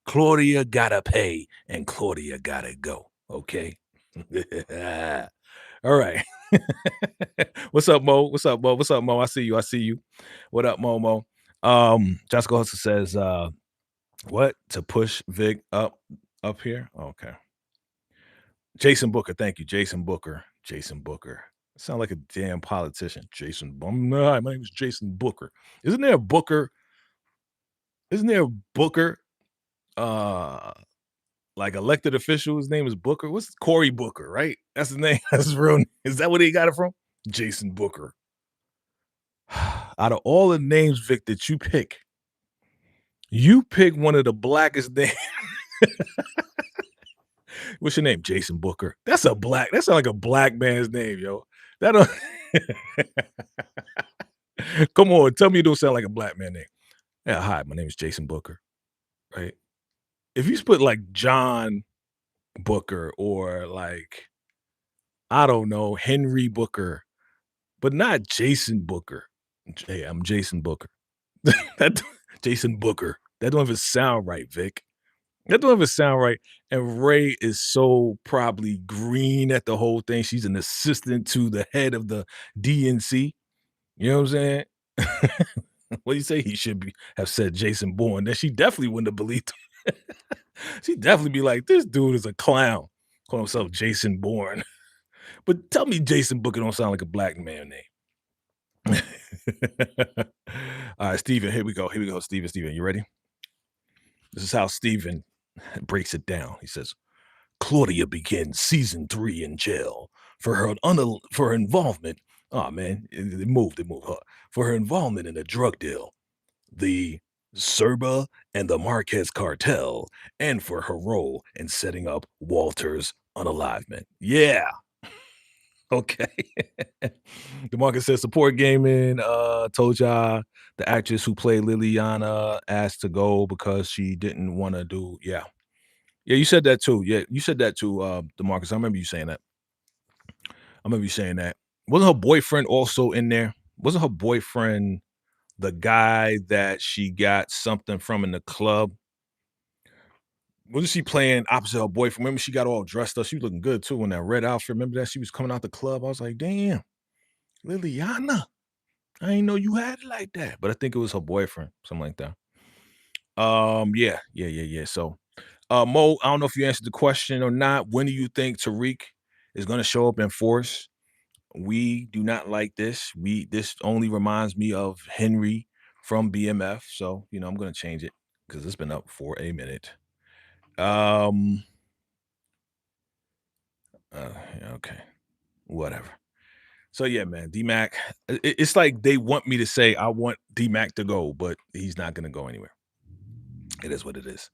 Claudia gotta pay and Claudia gotta go. Okay. All right. What's up, Mo? What's up, Mo? What's up, Mo? I see you. I see you. What up, Mo? Jessica Hustle says, what to push Vic up here? Okay. Jason Booker. Thank you. Jason Booker. Jason Booker. Sound like a damn politician. Hi, my name is Jason Booker. Isn't there a Booker? Isn't there a Booker? Uh Like elected official, his name is Booker. What's Cory Booker, right? That's his name. That's his real name. Is that where he got it from? Jason Booker. Out of all the names, Vic, that you pick one of the blackest names. What's your name? Jason Booker. That's that sounds like a black man's name, yo. That don't come on, tell me you don't sound like a black man name. Yeah, hi, my name is Jason Booker, right? If you put like John Booker or like, I don't know, Henry Booker, but not Jason Booker. Hey, I'm Jason Booker. That Jason Booker. That don't even sound right, Vic. That don't even sound right. And Ray is so probably green at the whole thing. She's an assistant to the head of the DNC. You know what I'm saying? What do you say? He should have said Jason Bourne. Then she definitely wouldn't have believed him. She'd definitely be like, this dude is a clown. Call himself Jason Bourne. But tell me Jason Booker don't sound like a black man name. All right, Steven, here we go. Here we go. Steven, you ready? This is how Steven breaks it down. He says, Claudia begins season 3 in jail for her involvement. Oh man, it moved. Huh? For her involvement in a drug deal, the Serba and the Marquez cartel, and for her role in setting up Walter's unalivement. Yeah. Okay. DeMarcus says support gaming. Told y'all the actress who played Liliana asked to go because she didn't want to do. Yeah. Yeah, you said that too. Yeah, you said that too, DeMarcus. I remember you saying that. I remember you saying that. Wasn't her boyfriend also in there? Wasn't her boyfriend the guy that she got something from in the club? Wasn't she playing opposite her boyfriend? Remember she got all dressed up. She was looking good too in that red outfit. Remember that she was coming out the club. I was like, damn, Liliana. I didn't know you had it like that. But I think it was her boyfriend, something like that. Yeah. So Mo, I don't know if you answered the question or not. When do you think Tariq is gonna show up in force? We do not like this. This only reminds me of Henry from BMF. So, I'm gonna change it because it's been up for a minute. Um, Yeah, okay, whatever. So yeah, man, D-Mac. It's like they want me to say I want D-Mac to go, but he's not gonna go anywhere. It is what it is.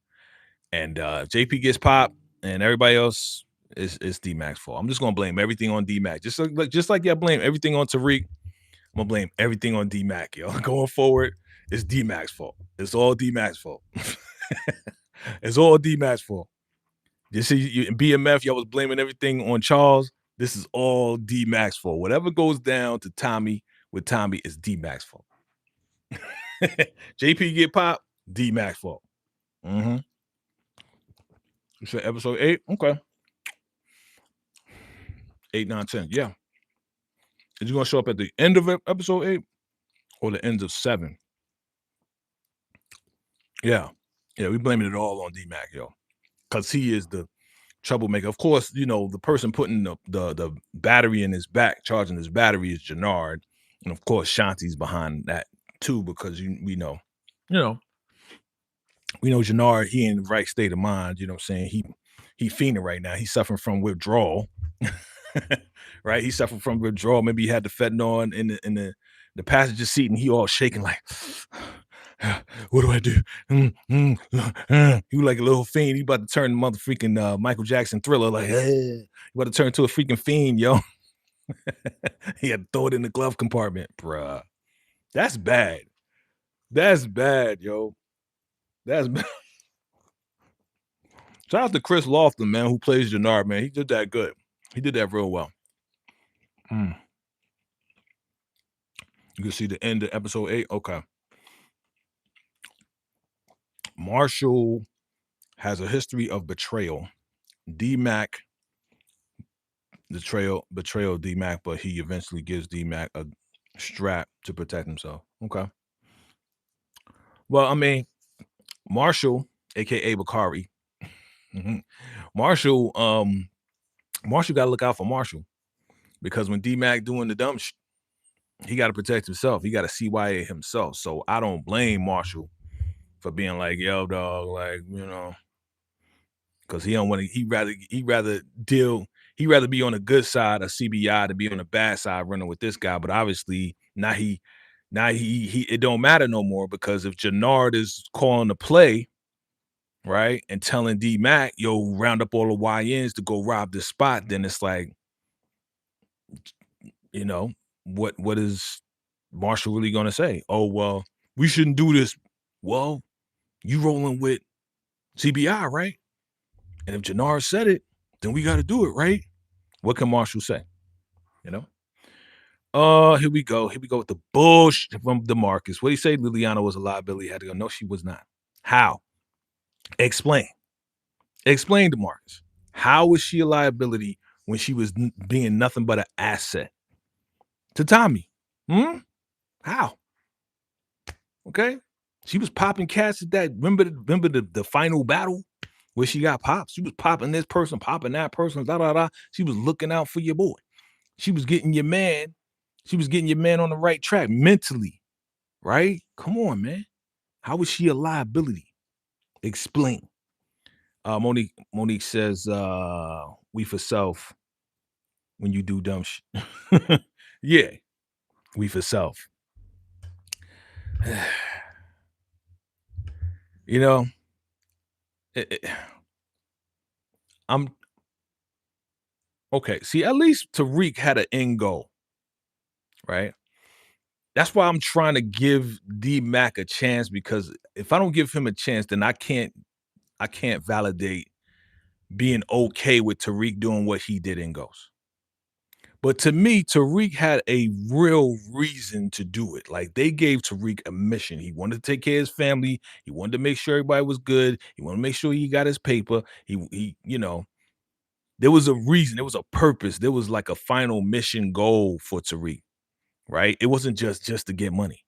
And JP gets popped, and everybody else is D-Mac's fault. I'm just gonna blame everything on D-Mac. Just like y'all blame everything on Tariq. I'm gonna blame everything on D-Mac, yo. Going forward, it's D-Mac's fault. It's all D-Mac's fault. It's all D-Mac's fault. You see, in BMF, y'all was blaming everything on Charles. This is all D-Mac's fault. Whatever goes down to Tommy with Tommy is D-Mac's fault. JP get popped, D-Mac's fault. Mm-hmm. You said episode 8? Okay. 8, 9, 10. Yeah. Is you gonna show up at the end of episode 8 or the end of 7? Yeah. Yeah, we blaming it all on D-Mac, yo. Because he is the troublemaker. Of course, the person putting the battery in his back, charging his battery is Jannard. And of course, Shanti's behind that too, because we know Jannard, he in the right state of mind, you know what I'm saying? He fiending right now. He's suffering from withdrawal. Right? He's suffering from withdrawal. Maybe he had the fentanyl in the passenger seat and he all shaking like what do I do? He was like a little fiend. He about to turn motherfucking Michael Jackson Thriller, like, he about to turn to a freaking fiend, yo. He had to throw it in the glove compartment, bruh. That's bad. That's bad, yo. That's bad. Shout out to Chris Lofton, man, who plays Jannard, man. He did that good. He did that real well. You can see the end of episode 8. Okay. Marshall has a history of betrayal. D-Mac betrayal D-Mac, but he eventually gives D-Mac a strap to protect himself. Okay. Well, I mean, Marshall, aka Bakari, Marshall got to look out for Marshall because when D-Mac doing the dumb shit, he got to protect himself. He got to CYA himself. So I don't blame Marshall for being like, yo, dog, like, because he don't want to. He rather be on the good side of CBI to be on the bad side running with this guy. But obviously now he it don't matter no more because if Jannard is calling the play, right, and telling D-Mac, yo, round up all the YNs to go rob this spot, then it's like, what is Marshall really gonna say? Oh, well, we shouldn't do this. Well, you rolling with CBI, right? And if Jannard said it, then we got to do it, right? What can Marshall say? Here we go. Here we go with the bullshit from DeMarcus. What do you say? Liliana was a liability. Had to go. No, she was not. How? Explain. Explain, DeMarcus. How was she a liability when she was being nothing but an asset to Tommy? How? Okay. She was popping cats at that. Remember the final battle where she got popped? She was popping this person, popping that person, da da da. She was looking out for your boy. She was getting your man. She was getting your man on the right track mentally, right? Come on, man. How was she a liability? Explain. Monique says, we for self when you do dumb shit. Yeah, we for self. I'm okay. See, at least Tariq had an end goal, right? That's why I'm trying to give D-Mac a chance because if I don't give him a chance, then I can't validate being okay with Tariq doing what he did in Ghost. But to me, Tariq had a real reason to do it. Like they gave Tariq a mission. He wanted to take care of his family. He wanted to make sure everybody was good. He wanted to make sure he got his paper. He there was a reason. There was a purpose. There was like a final mission goal for Tariq, right? It wasn't just to get money.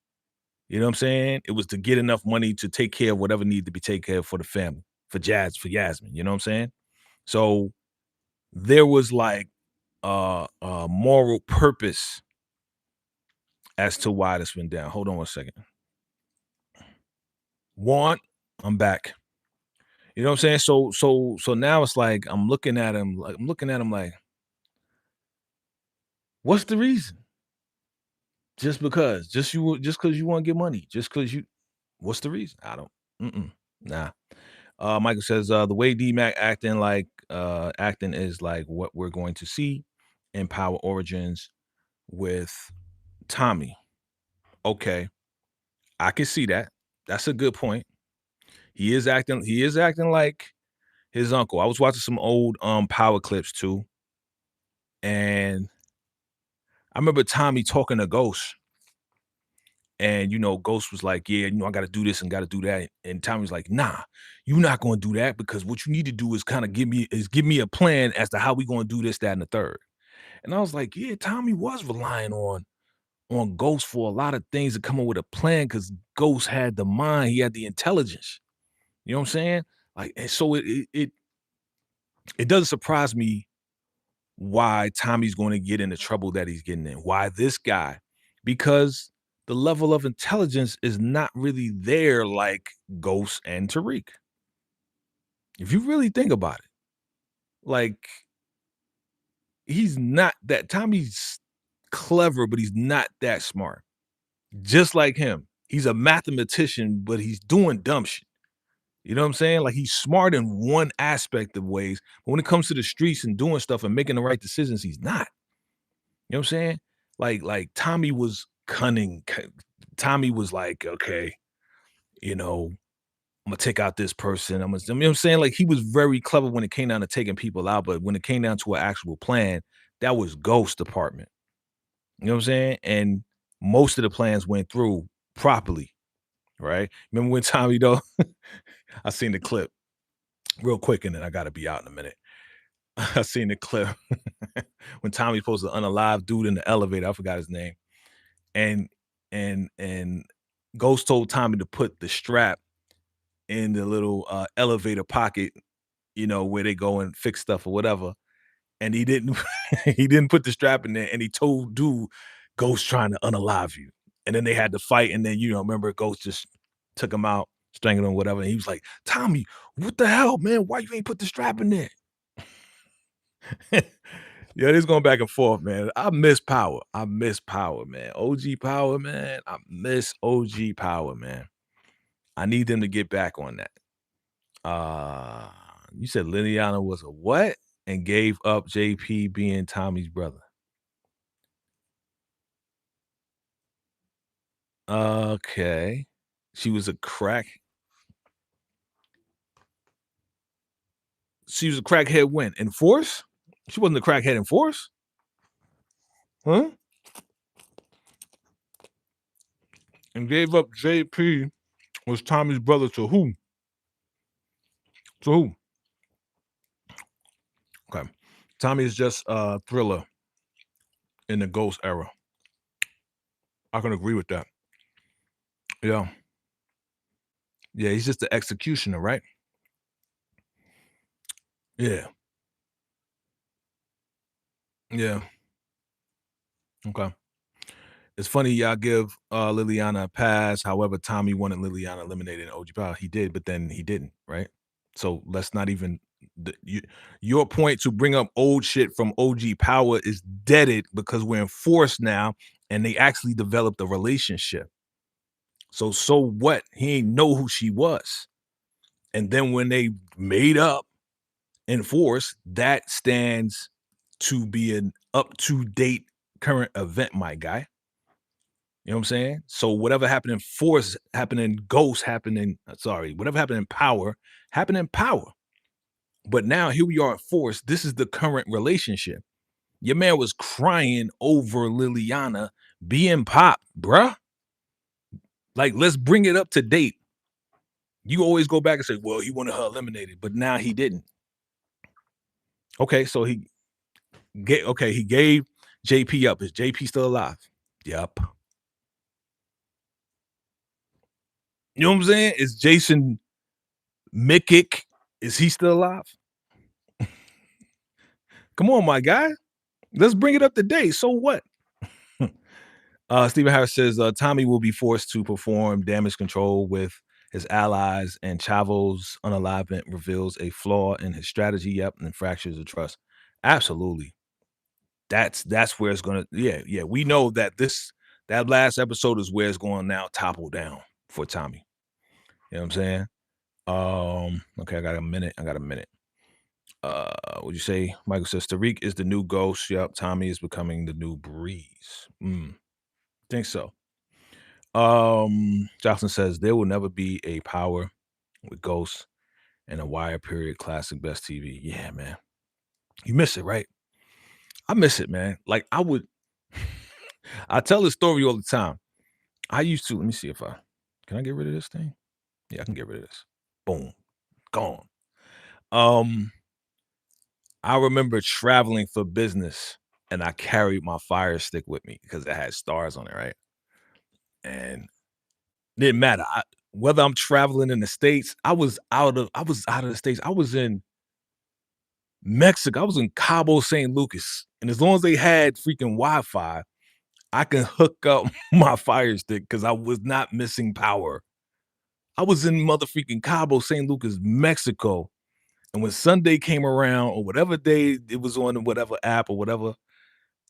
You know what I'm saying? It was to get enough money to take care of whatever needed to be taken care of for the family, for Yasmin. You know what I'm saying? So there was like a moral purpose as to why this went down. Hold on 1 second. I'm back. You know what I'm saying? So now it's like I'm looking at him like What's the reason? Just because, just because you want to get money, just because you. What's the reason? I don't. Nah. Michael says the way DMAC acting is like what we're going to see in Power Origins with Tommy. Okay, I can see that. That's a good point. He is acting. He is acting like his uncle. I was watching some old Power clips too, and I remember Tommy talking to Ghost. And Ghost was like, "Yeah, I got to do this and got to do that." And Tommy's like, "Nah, you're not going to do that because what you need to do is kind of give me a plan as to how we going to do this, that, and the third." And I was like, "Yeah, Tommy was relying on Ghost for a lot of things to come up with a plan because Ghost had the mind, he had the intelligence. You know what I'm saying? Like, and so it doesn't surprise me why Tommy's going to get into trouble that he's getting in. Why this guy? Because the level of intelligence is not really there like Ghost and Tariq. If you really think about it, like he's not that Tommy's clever, but he's not that smart. Just like him. He's a mathematician, but he's doing dumb shit. You know what I'm saying? Like he's smart in one aspect of ways, but when it comes to the streets and doing stuff and making the right decisions, he's not. You know what I'm saying? Like Tommy was cunning. Tommy was like, okay, I'm gonna take out this person. You know what I'm saying? Like he was very clever when it came down to taking people out, but when it came down to an actual plan, that was Ghost department. You know what I'm saying? And most of the plans went through properly, right? Remember when Tommy though? I seen the clip real quick, and then I gotta be out in a minute. I seen the clip when Tommy supposed to unalive dude in the elevator. I forgot his name. And and Ghost told Tommy to put the strap in the little elevator pocket, where they go and fix stuff or whatever. And he didn't he didn't put the strap in there, and he told dude, Ghost trying to unalive you. And then they had to fight, and then remember Ghost just took him out, strangled him, whatever. And he was like, Tommy, what the hell, man? Why you ain't put the strap in there? Yeah, this going back and forth, man. I miss Power. I miss Power, man. OG Power, man. I miss OG Power, man. I need them to get back on that. You said Liliana was a what? And gave up JP being Tommy's brother. Okay. She was a crack. She was a crackhead when? In Force? She wasn't a crackhead in Force? Huh? And gave up JP was Tommy's brother to who? To who? Okay. Tommy is just a thriller in the Ghost era. I can agree with that. Yeah. Yeah, he's just the executioner, right? Yeah. Yeah. Okay. It's funny y'all give Liliana a pass. However, Tommy wanted Liliana eliminated in OG Power. He did, but then he didn't, right? So let's not even your point to bring up old shit from OG Power is deaded because we're in Force now and they actually developed a relationship. So what? He ain't know who she was. And then when they made up in Force, that stands to be an up-to-date current event, my guy. You know what I'm saying? So whatever happened in Force happened in Ghost, happened in whatever happened in Power, happened in Power. But now here we are at Force. This is the current relationship. Your man was crying over Liliana being popped, bruh. Like, let's bring it up to date. You always go back and say, well, he wanted her eliminated, but now he didn't. Okay, so he gave JP up. Is JP still alive? Yep. You know what I'm saying? Is Jason Mikic, is he still alive? Come on, my guy. Let's bring it up to date. So what? Stephen Harris says Tommy will be forced to perform damage control with his allies, and Chavo's unalivement reveals a flaw in his strategy. Yep, and fractures the trust. Absolutely. That's where it's gonna yeah, we know that that last episode is where it's going now topple down for Tommy. You know what I'm saying? Okay, I got a minute. Would you say Michael says Tariq is the new ghost? Yep, Tommy is becoming the new breeze. Think so. Johnson says there will never be a power with ghosts and a wire period classic best TV. Yeah, man. You miss it, right? I miss it, man. Like I would I tell this story all the time. I used to let me see if I can I get rid of this thing? Yeah, I can get rid of this. Boom. Gone. Um, I remember traveling for business and I carried my fire stick with me because it had stars on it, right? And it didn't matter. Whether I'm traveling in the States, I was out of the States. I was in Mexico. I was in Cabo San Lucas. And as long as they had freaking Wi-Fi, I can hook up my fire stick because I was not missing power. I was in motherfucking Cabo San Lucas, Mexico. And when Sunday came around, or whatever day it was on whatever app or whatever,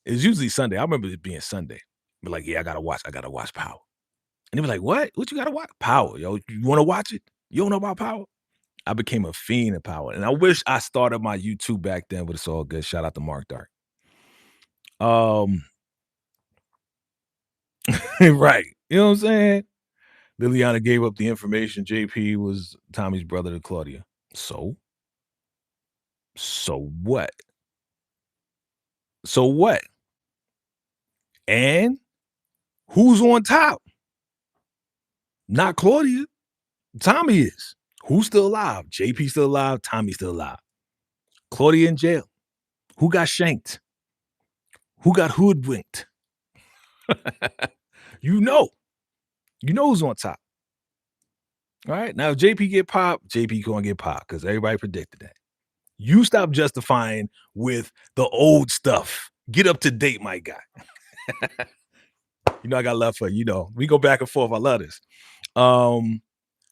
it was usually Sunday. I remember it being Sunday. But like, yeah, I gotta watch Power. And they were like, what? What you gotta watch? Power, yo. You wanna watch it? You don't know about Power? I became a fiend of Power. And I wish I started my YouTube back then, but it's all good. Shout out to Mark Dark. Um, right. You know what I'm saying? Liliana gave up the information. JP was Tommy's brother to Claudia. So? So what? So what? And who's on top? Not Claudia. Tommy is. Who's still alive? JP still alive. Tommy still alive. Claudia in jail. Who got shanked? Who got hoodwinked? you know. You know who's on top. All right. Now, if JP get popped, JP gonna get popped because everybody predicted that. You stop justifying with the old stuff. Get up to date, my guy. You know, I got love for you. You know, we go back and forth. I love this.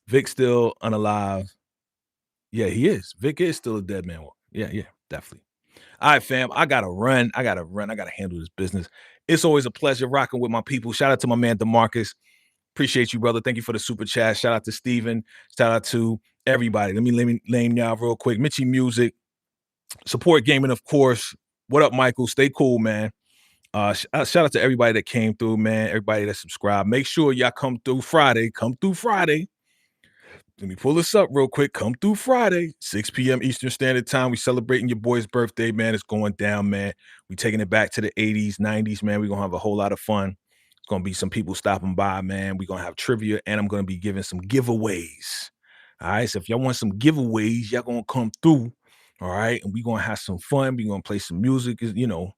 Vic still unalive. Yeah, he is. Vic is still a dead man. Yeah, definitely. All right, fam. I gotta run. I gotta handle this business. It's always a pleasure rocking with my people. Shout out to my man DeMarcus. Appreciate you, brother. Thank you for the super chat. Shout out to Steven. Shout out to everybody. Let me name y'all real quick. Mitchie Music, Support Gaming, of course. What up, Michael? Stay cool, man. Shout out to everybody that came through, man. Everybody that subscribed. Make sure y'all come through Friday. Come through Friday. Let me pull this up real quick. Come through Friday, 6 p.m. Eastern Standard Time. We celebrating your boy's birthday, man. It's going down, man. We taking it back to the 80s, 90s, man. We're going to have a whole lot of fun. It's going to be some people stopping by, man. We're going to have trivia, and I'm going to be giving some giveaways. All right, so if y'all want some giveaways, y'all going to come through, all right? And we're going to have some fun. We're going to play some music, you know,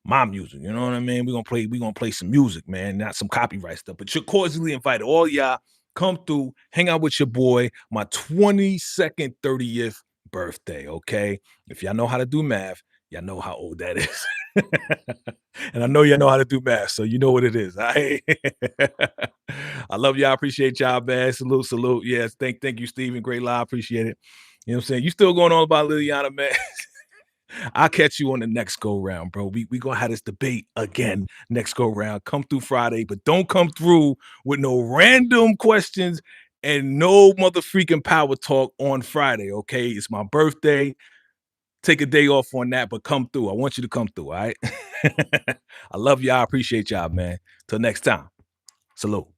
my music, you know what I mean? We're gonna play some music, man, not some copyright stuff. But you're cordially invited. All y'all come through, hang out with your boy, my 22nd, 30th birthday. Okay. If y'all know how to do math, y'all know how old that is. And I know y'all know how to do math, so you know what it is. All right. I love y'all, appreciate y'all, man. Salute. Yes, thank you, Steven. Great live, appreciate it. You know what I'm saying? You still going on about Liliana, man. I'll catch you on the next go round, bro. We gonna have this debate again next go round. Come through Friday, but don't come through with no random questions and no motherfreaking power talk on Friday. Okay, it's my birthday. Take a day off on that, but come through. I want you to come through. All right. I love y'all. I appreciate y'all, man. Till next time. Salute.